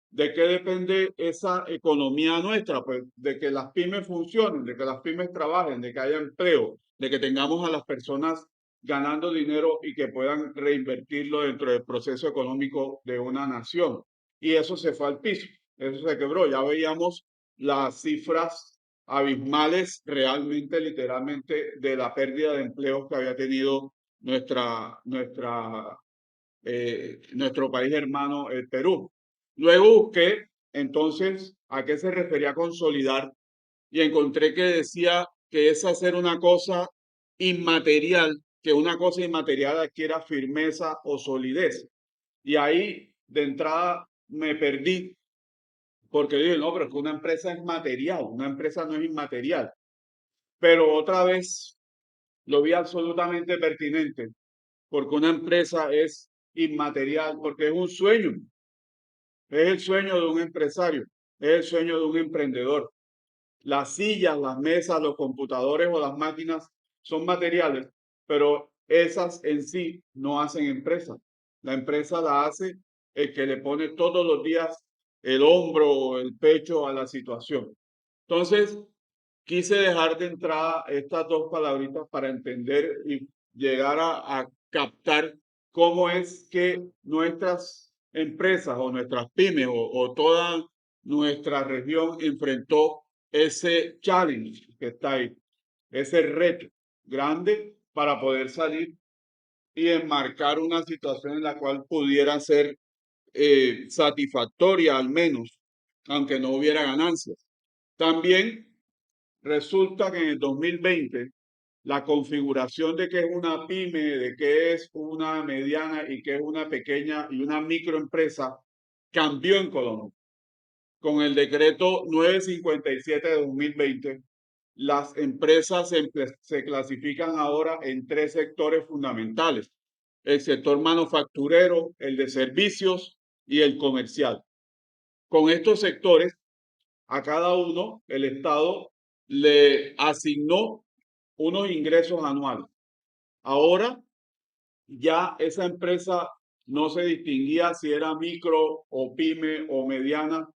¿de qué depende esa economía nuestra? Pues de que las pymes funcionen, de que las pymes trabajen, de que haya empleo, de que tengamos a las personas ganando dinero y que puedan reinvertirlo dentro del proceso económico de una nación. Y eso se fue al piso, eso se quebró. Ya veíamos las cifras abismales realmente, literalmente, de la pérdida de empleos que había tenido nuestro país hermano, el Perú. Luego busqué entonces a qué se refería consolidar y encontré que decía que es hacer una cosa inmaterial, que una cosa inmaterial adquiera firmeza o solidez. Y ahí de entrada me perdí porque dije, no, pero es que una empresa es material, una empresa no es inmaterial. Pero otra vez lo vi absolutamente pertinente porque una empresa es inmaterial, porque es un sueño, es el sueño de un empresario, es el sueño de un emprendedor. Las sillas, las mesas, los computadores o las máquinas son materiales, pero esas en sí no hacen empresa. La empresa la hace el que le pone todos los días el hombro o el pecho a la situación. Entonces, quise dejar de entrada estas dos palabritas para entender y llegar a captar cómo es que nuestras empresas o nuestras pymes o toda nuestra región enfrentó ese challenge que está ahí, ese reto grande para poder salir y enmarcar una situación en la cual pudiera ser satisfactoria al menos, aunque no hubiera ganancias. También resulta que en el 2020 la configuración de qué es una pyme, de qué es una mediana y qué es una pequeña y una microempresa cambió en Colombia. Con el decreto 957 de 2020, las empresas se clasifican ahora en tres sectores fundamentales: el sector manufacturero, el de servicios y el comercial. Con estos sectores, a cada uno el Estado le asignó unos ingresos anuales. Ahora ya esa empresa no se distinguía si era micro o pyme o mediana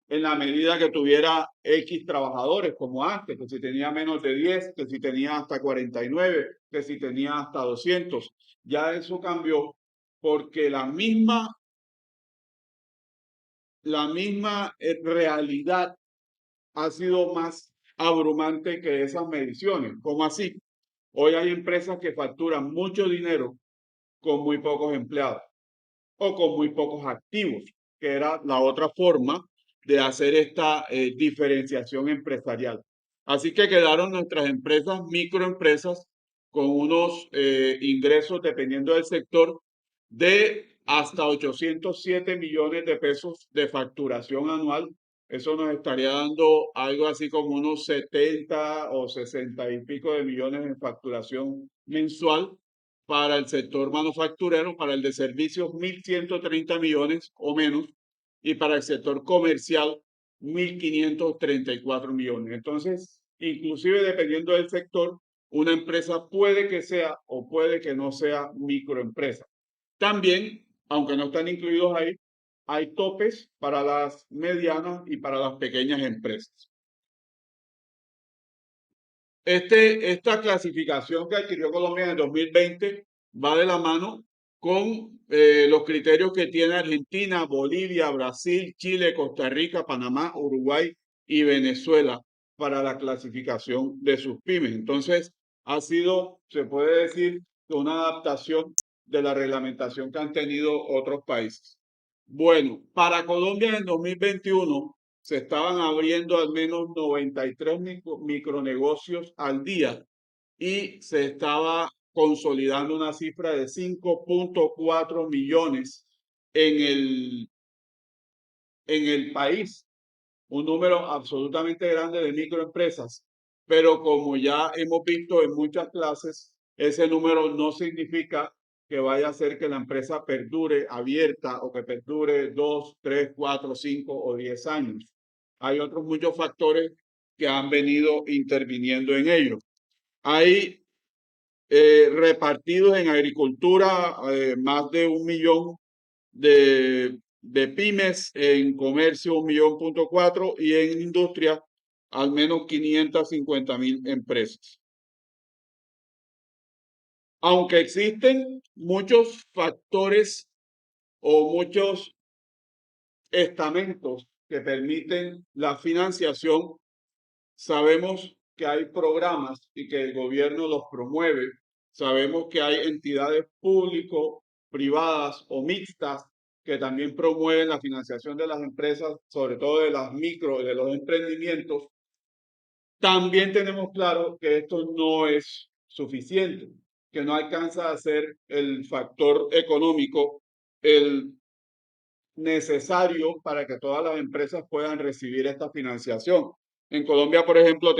en la medida que tuviera X trabajadores, como antes, que si tenía menos de 10, que si tenía hasta 49, que si tenía hasta 200. Ya eso cambió porque la misma realidad ha sido más abrumante que esas mediciones. ¿Cómo así? Hoy hay empresas que facturan mucho dinero con muy pocos empleados o con muy pocos activos, que era la otra forma de hacer esta diferenciación empresarial. Así que quedaron nuestras empresas, microempresas, con unos ingresos, dependiendo del sector, de hasta 807 millones de pesos de facturación anual. Eso nos estaría dando algo así como unos 70 o 60 y pico de millones en facturación mensual para el sector manufacturero, para el de servicios 1.130 millones o menos, y para el sector comercial 1.534 millones. Entonces, inclusive dependiendo del sector, una empresa puede que sea o puede que no sea microempresa. También, aunque no están incluidos ahí, hay topes para las medianas y para las pequeñas empresas. Esta clasificación que adquirió Colombia en el 2020 va de la mano con los criterios que tiene Argentina, Bolivia, Brasil, Chile, Costa Rica, Panamá, Uruguay y Venezuela para la clasificación de sus pymes. Entonces, ha sido, se puede decir, una adaptación de la reglamentación que han tenido otros países. Bueno, para Colombia en el 2021 se estaban abriendo al menos 93 micronegocios al día y se estaba consolidando una cifra de 5.4 millones en el país, un número absolutamente grande de microempresas, pero como ya hemos visto en muchas clases, ese número no significa que vaya a hacer que la empresa perdure abierta o que perdure 2, 3, 4, 5 o 10 años. Hay otros muchos factores que han venido interviniendo en ello. Hay repartidos en agricultura más de 1 millón de pymes, en comercio 1.4 millones y en industria al menos 550.000 empresas. Aunque existen muchos factores o muchos estamentos que permiten la financiación, sabemos que hay programas y que el gobierno los promueve. Sabemos que hay entidades público, privadas o mixtas que también promueven la financiación de las empresas, sobre todo de las micro, de los emprendimientos. También tenemos claro que esto no es suficiente, que no alcanza a ser el factor económico el necesario para que todas las empresas puedan recibir esta financiación. En Colombia, por ejemplo,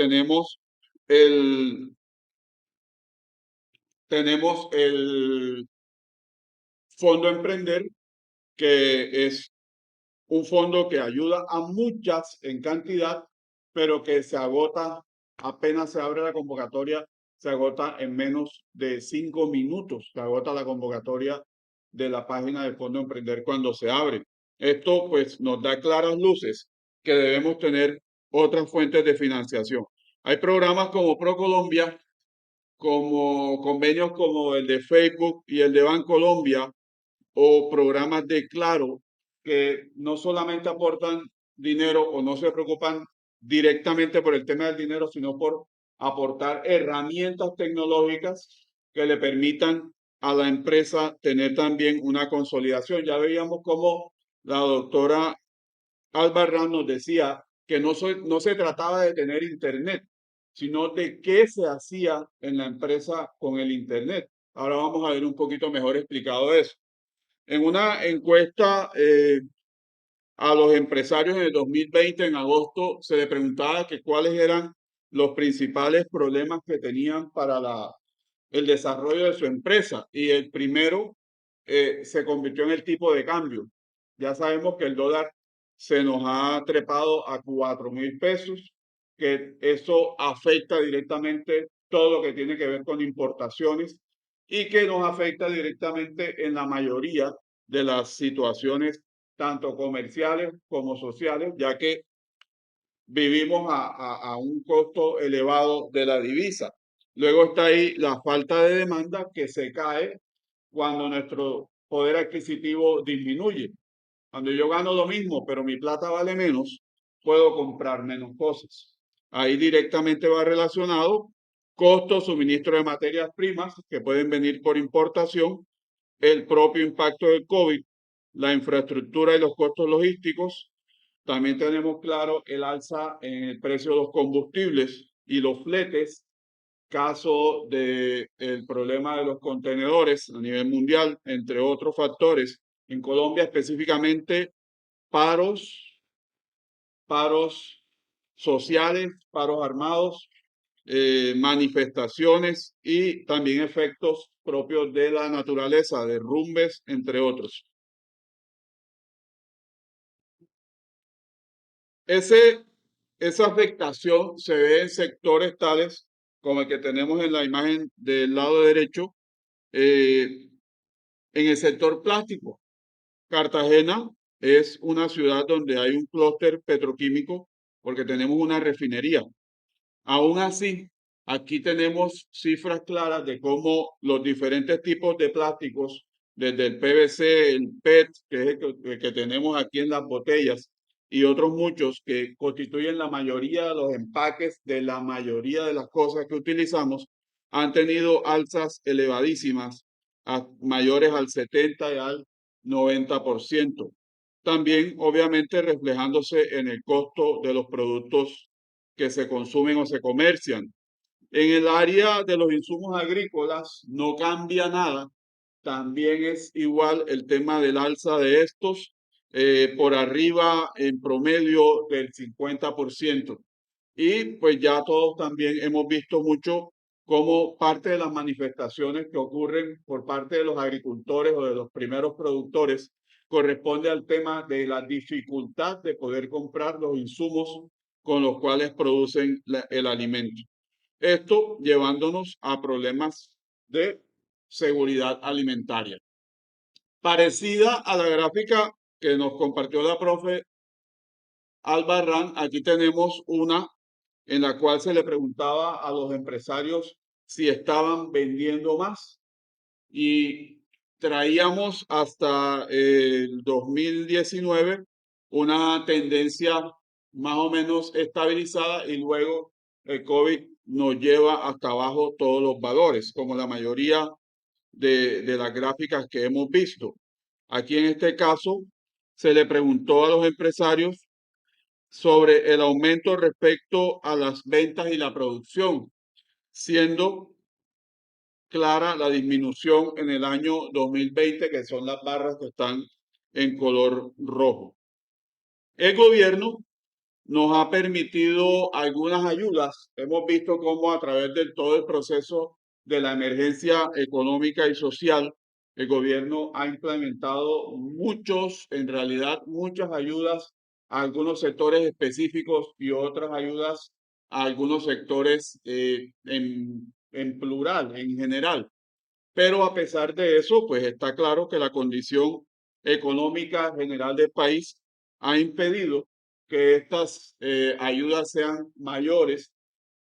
el, tenemos el Fondo Emprender, que es un fondo que ayuda a muchas en cantidad, pero que se agota apenas se abre la convocatoria, se agota en menos de 5 minutos, se agota la convocatoria de la página del Fondo Emprender cuando se abre. Esto pues nos da claras luces que debemos tener otras fuentes de financiación. Hay programas como ProColombia como convenios como el de Facebook y el de Bancolombia o programas de Claro, que no solamente aportan dinero o no se preocupan directamente por el tema del dinero, sino por aportar herramientas tecnológicas que le permitan a la empresa tener también una consolidación. Ya veíamos cómo la doctora Albarrán nos decía que no se trataba de tener internet, sino de qué se hacía en la empresa con el internet. Ahora vamos a ver un poquito mejor explicado eso. En una encuesta a los empresarios en el 2020, en agosto, se le preguntaba que cuáles eran los principales problemas que tenían para el desarrollo de su empresa. Y el primero se convirtió en el tipo de cambio. Ya sabemos que el dólar se nos ha trepado a 4.000 pesos, que eso afecta directamente todo lo que tiene que ver con importaciones y que nos afecta directamente en la mayoría de las situaciones, tanto comerciales como sociales, ya que vivimos a un costo elevado de la divisa. Luego está ahí la falta de demanda que se cae cuando nuestro poder adquisitivo disminuye. Cuando yo gano lo mismo, pero mi plata vale menos, puedo comprar menos cosas. Ahí directamente va relacionado costo, suministro de materias primas que pueden venir por importación, el propio impacto del COVID, la infraestructura y los costos logísticos. También tenemos claro el alza en el precio de los combustibles y los fletes, caso del problema de los contenedores a nivel mundial, entre otros factores. En Colombia específicamente, paros sociales, paros armados, manifestaciones y también efectos propios de la naturaleza, derrumbes, entre otros. Esa afectación se ve en sectores tales como el que tenemos en la imagen del lado derecho, en el sector plástico. Cartagena es una ciudad donde hay un clúster petroquímico porque tenemos una refinería. Aún así, aquí tenemos cifras claras de cómo los diferentes tipos de plásticos, desde el PVC, el PET, que es el que tenemos aquí en las botellas, y otros muchos que constituyen la mayoría de los empaques de la mayoría de las cosas que utilizamos, han tenido alzas elevadísimas, mayores al 70 y al 90%. También, obviamente, reflejándose en el costo de los productos que se consumen o se comercian. En el área de los insumos agrícolas no cambia nada, también es igual el tema del alza de estos, por arriba en promedio del 50%. Y pues ya todos también hemos visto mucho cómo parte de las manifestaciones que ocurren por parte de los agricultores o de los primeros productores corresponde al tema de la dificultad de poder comprar los insumos con los cuales producen el alimento. Esto llevándonos a problemas de seguridad alimentaria. Parecida a la gráfica que nos compartió la profe Albarrán, aquí tenemos una en la cual se le preguntaba a los empresarios si estaban vendiendo más y traíamos hasta el 2019 una tendencia más o menos estabilizada y luego el COVID nos lleva hasta abajo todos los valores, como la mayoría de las gráficas que hemos visto. Aquí en este caso se le preguntó a los empresarios sobre el aumento respecto a las ventas y la producción, siendo clara la disminución en el año 2020, que son las barras que están en color rojo. El gobierno nos ha permitido algunas ayudas. Hemos visto cómo a través de todo el proceso de la emergencia económica y social, el gobierno ha implementado en realidad muchas ayudas a algunos sectores específicos y otras ayudas a algunos sectores en plural, en general. Pero a pesar de eso, pues está claro que la condición económica general del país ha impedido que estas ayudas sean mayores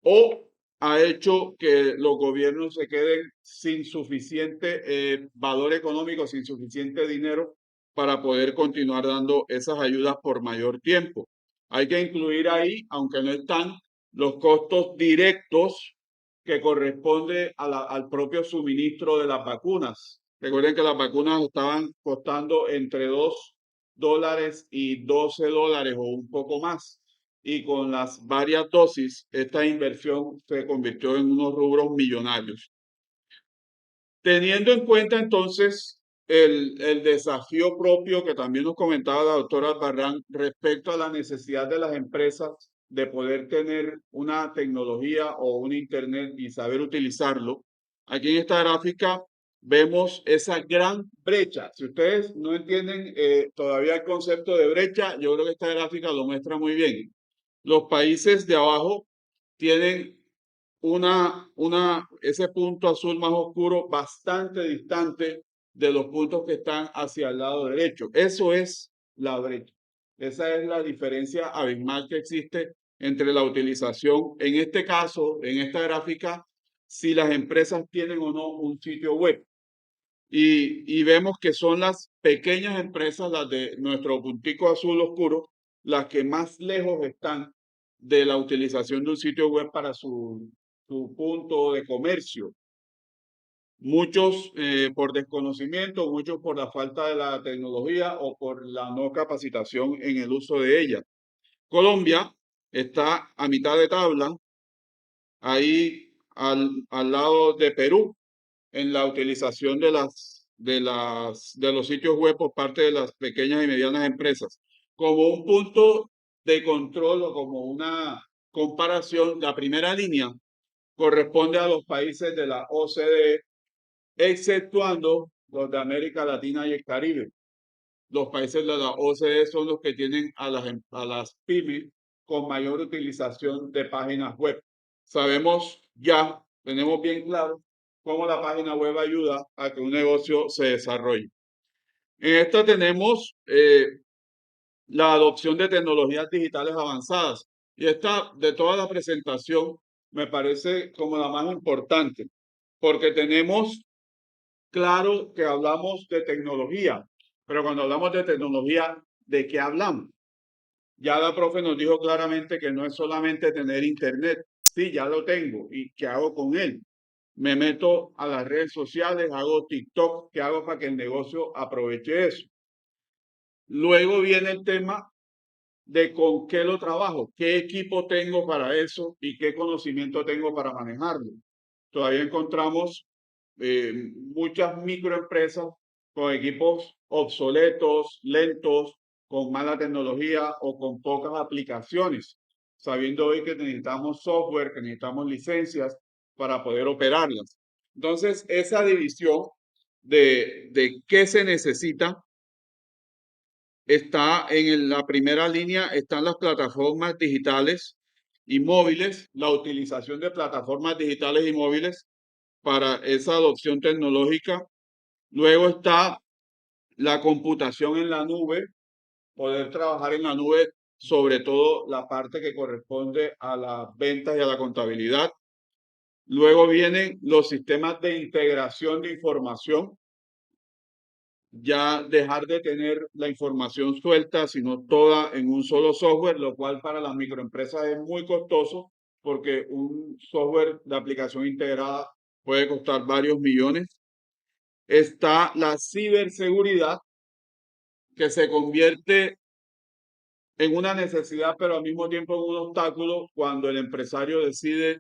o ha hecho que los gobiernos se queden sin suficiente valor económico, sin suficiente dinero para poder continuar dando esas ayudas por mayor tiempo. Hay que incluir ahí, aunque no están, los costos directos que corresponde al propio suministro de las vacunas. Recuerden que las vacunas estaban costando entre $2 y $12 o un poco más. Y con las varias dosis, esta inversión se convirtió en unos rubros millonarios. Teniendo en cuenta entonces el desafío propio que también nos comentaba la doctora Albarrán respecto a la necesidad de las empresas de poder tener una tecnología o un internet y saber utilizarlo, aquí en esta gráfica vemos esa gran brecha. Si ustedes no entienden todavía el concepto de brecha, yo creo que esta gráfica lo muestra muy bien. Los países de abajo tienen ese punto azul más oscuro bastante distante de los puntos que están hacia el lado derecho. Eso es la brecha. Esa es la diferencia abismal que existe entre la utilización, en este caso, en esta gráfica, si las empresas tienen o no un sitio web. Y vemos que son las pequeñas empresas, las de nuestro puntico azul oscuro, las que más lejos están de la utilización de un sitio web para su punto de comercio. Muchos por desconocimiento, muchos por la falta de la tecnología o por la no capacitación en el uso de ella. Colombia está a mitad de tabla, ahí al lado de Perú, en la utilización de los sitios web por parte de las pequeñas y medianas empresas. Como un punto de control o como una comparación, la primera línea corresponde a los países de la OCDE, exceptuando los de América Latina y el Caribe. Los países de la OCDE son los que tienen a las pymes con mayor utilización de páginas web. Sabemos ya, tenemos bien claro cómo la página web ayuda a que un negocio se desarrolle. En esta tenemos la adopción de tecnologías digitales avanzadas. Y esta, de toda la presentación, me parece como la más importante, porque tenemos claro que hablamos de tecnología, pero cuando hablamos de tecnología, ¿de qué hablamos? Ya la profe nos dijo claramente que no es solamente tener internet. Sí, ya lo tengo. ¿Y qué hago con él? Me meto a las redes sociales, hago TikTok, ¿qué hago para que el negocio aproveche eso? Luego viene el tema de con qué lo trabajo, qué equipo tengo para eso y qué conocimiento tengo para manejarlo. Todavía encontramos muchas microempresas con equipos obsoletos, lentos, con mala tecnología o con pocas aplicaciones, sabiendo hoy que necesitamos software, que necesitamos licencias para poder operarlas. Entonces, esa división de qué se necesita está la primera línea, están las plataformas digitales y móviles, la utilización de plataformas digitales y móviles para esa adopción tecnológica. Luego está la computación en la nube, poder trabajar en la nube, sobre todo la parte que corresponde a las ventas y a la contabilidad. Luego vienen los sistemas de integración de información, ya dejar de tener la información suelta, sino toda en un solo software, lo cual para las microempresas es muy costoso porque un software de aplicación integrada puede costar varios millones. Está la ciberseguridad, que se convierte en una necesidad, pero al mismo tiempo en un obstáculo cuando el empresario decide,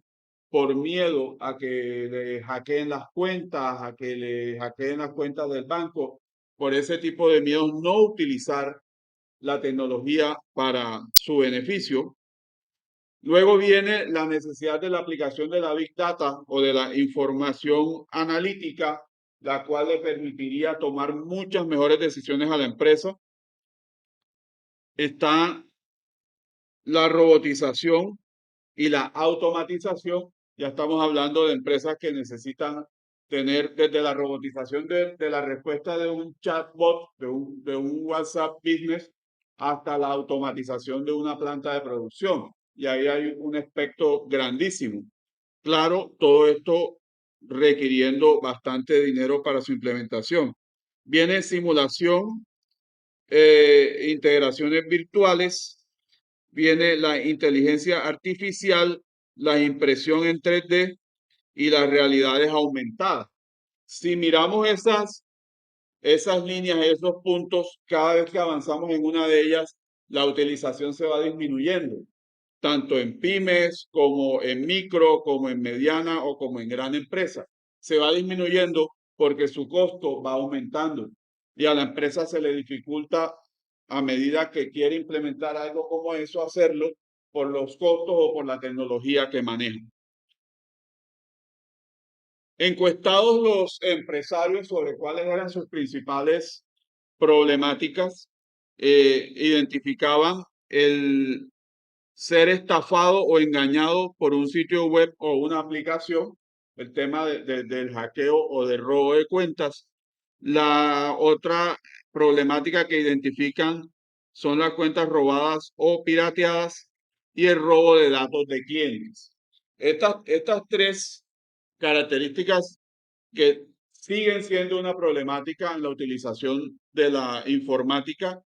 por miedo a que le hackeen las cuentas, a que le hackeen las cuentas del banco, por ese tipo de miedos, no utilizar la tecnología para su beneficio. Luego viene la necesidad de la aplicación de la Big Data o de la información analítica, la cual le permitiría tomar muchas mejores decisiones a la empresa. Está la robotización y la automatización. Ya estamos hablando de empresas que necesitan tener desde la robotización de la respuesta de un chatbot, de un WhatsApp Business, hasta la automatización de una planta de producción. Y ahí hay un espectro grandísimo. Claro, todo esto requiriendo bastante dinero para su implementación. Viene simulación, integraciones virtuales, viene la inteligencia artificial, la impresión en 3D y las realidades aumentadas. Si miramos esas líneas, esos puntos, cada vez que avanzamos en una de ellas, la utilización se va disminuyendo, tanto en pymes como en micro, como en mediana o como en gran empresa. Se va disminuyendo porque su costo va aumentando y a la empresa se le dificulta a medida que quiere implementar algo como eso, hacerlo por los costos o por la tecnología que maneja. Encuestados los empresarios sobre cuáles eran sus principales problemáticas, identificaban el ser estafado o engañado por un sitio web o una aplicación, el tema del hackeo o del robo de cuentas. La otra problemática que identifican son las cuentas robadas o pirateadas y el robo de datos de clientes. Estas tres características que siguen siendo una problemática en la utilización de la informática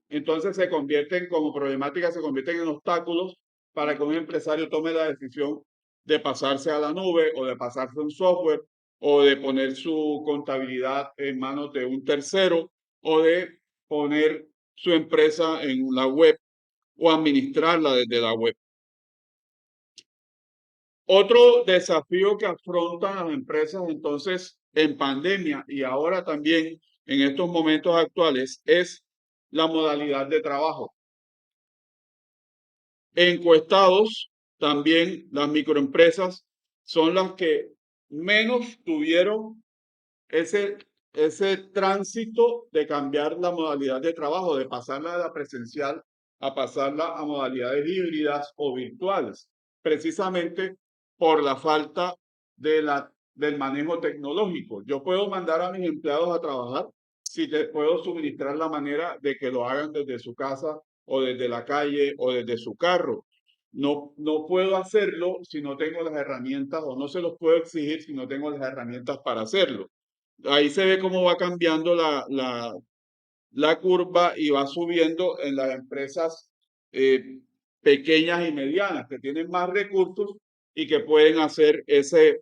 entonces se convierten como problemáticas, se convierten en obstáculos para que un empresario tome la decisión de pasarse a la nube o de pasarse a un software o de poner su contabilidad en manos de un tercero o de poner su empresa en la web o administrarla desde la web. Otro desafío que afrontan las empresas entonces en pandemia y ahora también en estos momentos actuales es la modalidad de trabajo. Encuestados, también las microempresas son las que menos tuvieron ese, ese tránsito de cambiar la modalidad de trabajo, de pasarla de la presencial a pasarla a modalidades híbridas o virtuales, precisamente por la falta del manejo tecnológico. Yo puedo mandar a mis empleados a trabajar si te puedo suministrar la manera de que lo hagan desde su casa o desde la calle o desde su carro. No puedo hacerlo si no tengo las herramientas o no se los puedo exigir si no tengo las herramientas para hacerlo. Ahí se ve cómo va cambiando la curva y va subiendo en las empresas eh, pequeñas y medianas que tienen más recursos y que pueden hacer ese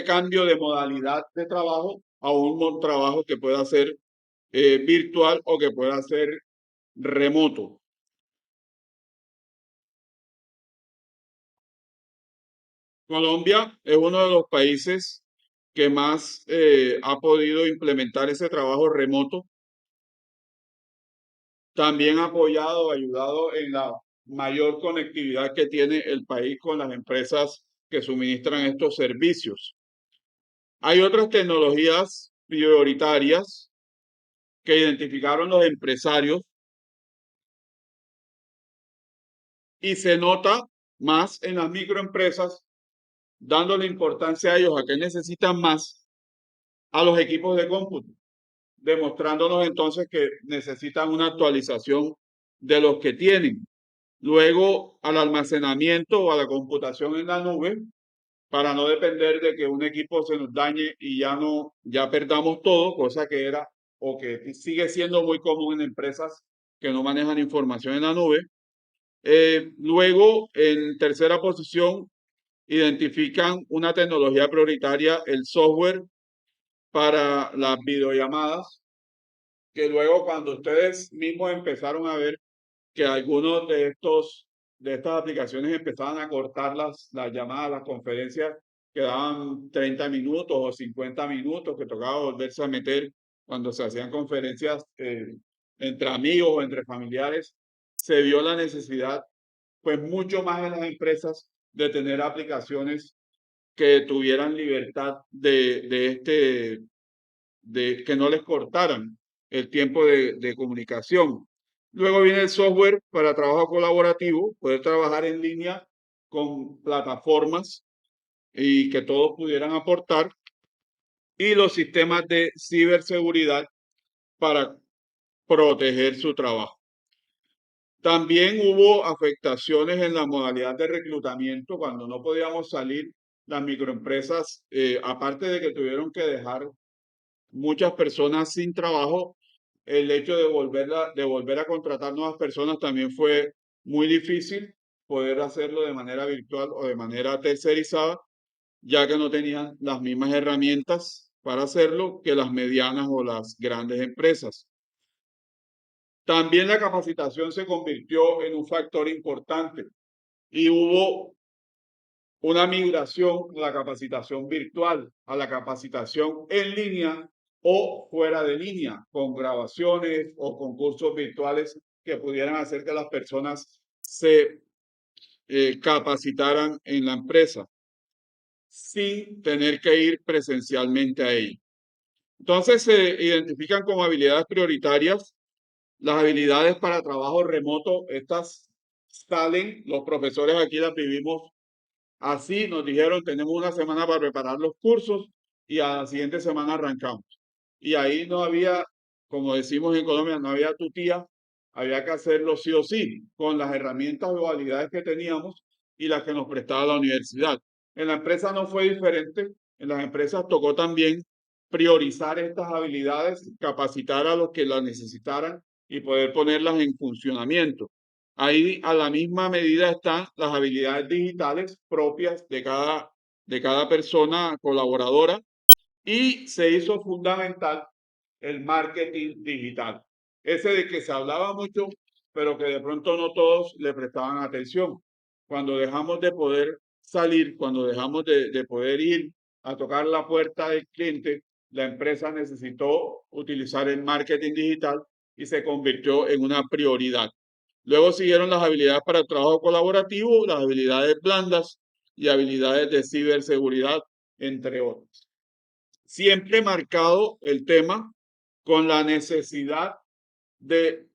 cambio de modalidad de trabajo a un trabajo que pueda ser virtual o que pueda ser remoto. Colombia es uno de los países que más ha podido implementar ese trabajo remoto. También ha apoyado, ayudado en la mayor conectividad que tiene el país con las empresas que suministran estos servicios. Hay otras tecnologías prioritarias que identificaron los empresarios y se nota más en las microempresas, dándole importancia a ellos a que necesitan más a los equipos de cómputo, demostrándonos entonces que necesitan una actualización de los que tienen. Luego al almacenamiento o a la computación en la nube para no depender de que un equipo se nos dañe y ya perdamos todo, cosa que era o que sigue siendo muy común en empresas que no manejan información en la nube. Luego, en tercera posición, identifican una tecnología prioritaria, el software para las videollamadas, que luego cuando ustedes mismos empezaron a ver que algunos de estas aplicaciones empezaban a cortar las llamadas, las conferencias, quedaban 30 minutos o 50 minutos, que tocaba volverse a meter cuando se hacían conferencias entre amigos o entre familiares, se vio la necesidad, pues mucho más en las empresas, de tener aplicaciones que tuvieran libertad de que no les cortaran el tiempo de comunicación. Luego viene el software para trabajo colaborativo, poder trabajar en línea con plataformas y que todos pudieran aportar. Y los sistemas de ciberseguridad para proteger su trabajo. También hubo afectaciones en la modalidad de reclutamiento cuando no podíamos salir. Las microempresas, aparte de que tuvieron que dejar muchas personas sin trabajo, el hecho de volver a contratar nuevas personas también fue muy difícil poder hacerlo de manera virtual o de manera tercerizada, ya que no tenían las mismas herramientas para hacerlo que las medianas o las grandes empresas. También la capacitación se convirtió en un factor importante y hubo una migración de la capacitación virtual a la capacitación en línea o fuera de línea, con grabaciones o concursos virtuales que pudieran hacer que las personas se capacitaran en la empresa sin tener que ir presencialmente a ella. Entonces se identifican como habilidades prioritarias las habilidades para trabajo remoto. Estas salen, los profesores aquí las vivimos así. Nos dijeron, tenemos una semana para preparar los cursos y a la siguiente semana arrancamos. Y ahí no había, como decimos en Colombia, no había tutía, había que hacerlo sí o sí, con las herramientas o habilidades que teníamos y las que nos prestaba la universidad. En la empresa no fue diferente, en las empresas tocó también priorizar estas habilidades, capacitar a los que las necesitaran y poder ponerlas en funcionamiento. Ahí a la misma medida están las habilidades digitales propias de cada persona colaboradora y se hizo fundamental el marketing digital. Ese de que se hablaba mucho, pero que de pronto no todos le prestaban atención. Cuando dejamos de poder salir, cuando dejamos de poder ir a tocar la puerta del cliente, la empresa necesitó utilizar el marketing digital y se convirtió en una prioridad. Luego siguieron las habilidades para el trabajo colaborativo, las habilidades blandas y habilidades de ciberseguridad, entre otras. Siempre marcado el tema con la necesidad de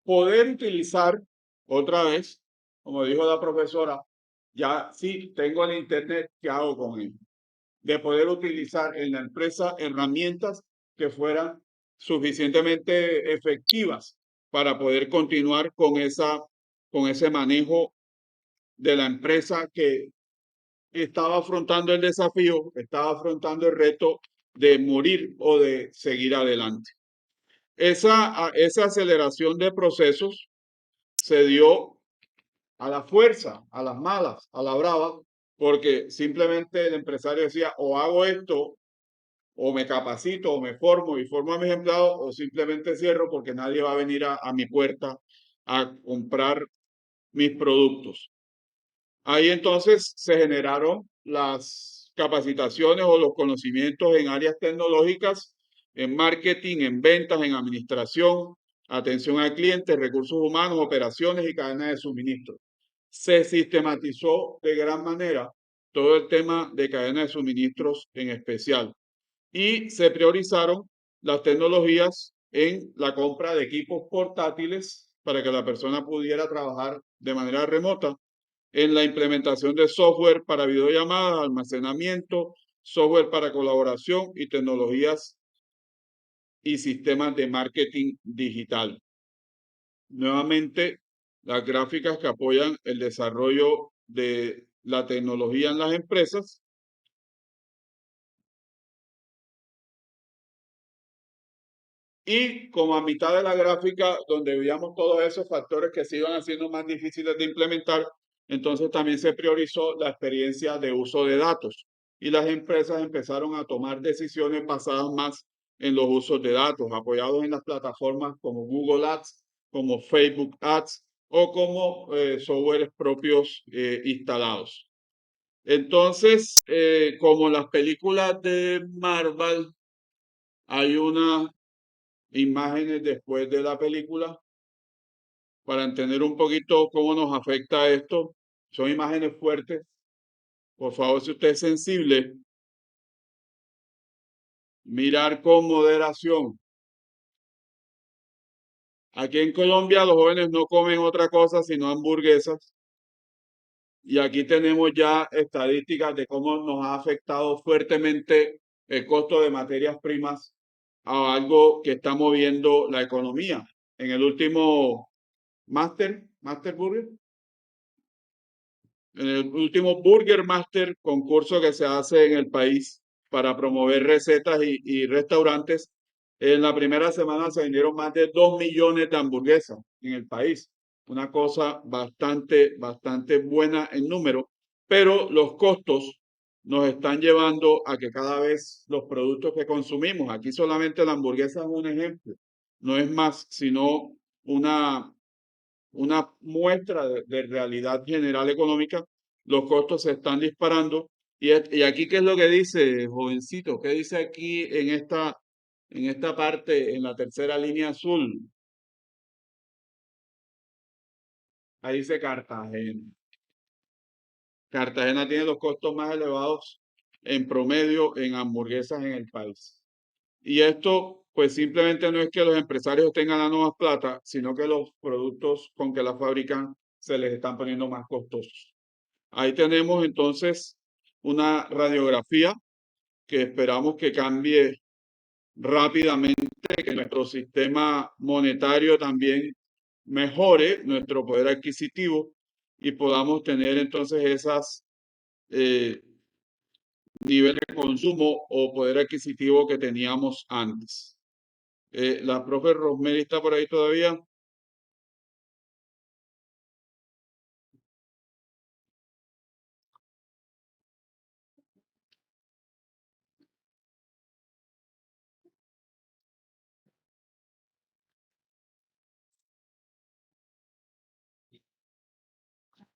poder utilizar otra vez, como dijo la profesora, ya sí tengo el internet, ¿qué hago con él? De poder utilizar en la empresa herramientas que fueran suficientemente efectivas para poder continuar con ese manejo de la empresa que estaba afrontando el desafío, estaba afrontando el reto de morir o de seguir adelante. Esa aceleración de procesos se dio a la fuerza, a las malas, a la brava, porque simplemente el empresario decía, o hago esto, o me capacito, o me formo y formo a mis empleados, o simplemente cierro porque nadie va a venir a mi puerta a comprar mis productos. Ahí entonces se generaron las capacitaciones o los conocimientos en áreas tecnológicas, en marketing, en ventas, en administración, atención al cliente, recursos humanos, operaciones y cadena de suministro. Se sistematizó de gran manera todo el tema de cadena de suministros en especial y se priorizaron las tecnologías en la compra de equipos portátiles para que la persona pudiera trabajar de manera remota, en la implementación de software para videollamadas, almacenamiento, software para colaboración y tecnologías y sistemas de marketing digital. Nuevamente, las gráficas que apoyan el desarrollo de la tecnología en las empresas. Y como a mitad de la gráfica, donde veíamos todos esos factores que se iban haciendo más difíciles de implementar, entonces también se priorizó la experiencia de uso de datos y las empresas empezaron a tomar decisiones basadas más en los usos de datos, apoyados en las plataformas como Google Ads, como Facebook Ads o como softwares propios instalados. Entonces, como las películas de Marvel, hay una imágenes después de la película para entender un poquito cómo nos afecta esto. Son imágenes fuertes. Por favor, si usted es sensible, mirar con moderación. Aquí en Colombia los jóvenes no comen otra cosa sino hamburguesas. Y aquí tenemos ya estadísticas de cómo nos ha afectado fuertemente el costo de materias primas a algo que está moviendo la economía. En el último Master Burger. En el último Burger Master concurso que se hace en el país para promover recetas y restaurantes, en la primera semana se vendieron más de 2 millones de hamburguesas en el país. Una cosa bastante buena en número, pero los costos nos están llevando a que cada vez los productos que consumimos, aquí solamente la hamburguesa es un ejemplo, no es más sino una una muestra de realidad general económica, los costos se están disparando. Y aquí, ¿qué es lo que dice, jovencito? ¿Qué dice aquí en esta parte, en la tercera línea azul? Ahí dice Cartagena. Cartagena tiene los costos más elevados en promedio en hamburguesas en el país. Y esto, pues simplemente no es que los empresarios tengan ganando más plata, sino que los productos con que la fabrican se les están poniendo más costosos. Ahí tenemos entonces una radiografía que esperamos que cambie rápidamente, que nuestro sistema monetario también mejore nuestro poder adquisitivo y podamos tener entonces esas eh, niveles de consumo o poder adquisitivo que teníamos antes. La profe Rosemary está por ahí todavía.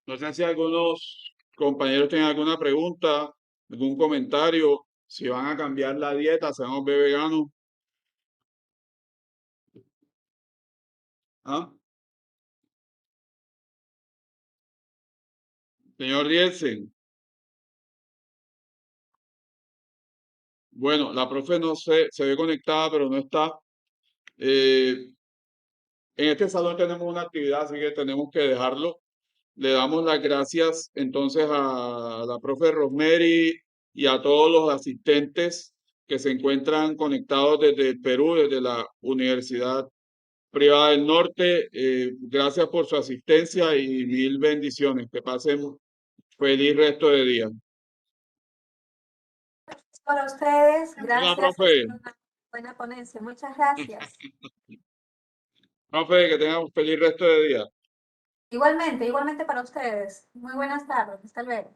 No sé si algunos compañeros tienen alguna pregunta, algún comentario, si van a cambiar la dieta, se van a volver veganos. ¿Ah? Señor Rielsen, bueno, la profe no sé, se ve conectada, pero no está. En este salón tenemos una actividad, así que tenemos que dejarlo. Le damos las gracias entonces a la profe Rosemary y a todos los asistentes que se encuentran conectados desde el Perú, desde la Universidad Privada del Norte. Gracias por su asistencia y mil bendiciones. Que pasen feliz resto de día. Para ustedes, Hola, gracias, ha profe. sido una buena ponencia. Muchas gracias. Profe, que tengan un feliz resto de día. Igualmente, igualmente para ustedes. Muy buenas tardes. Hasta luego.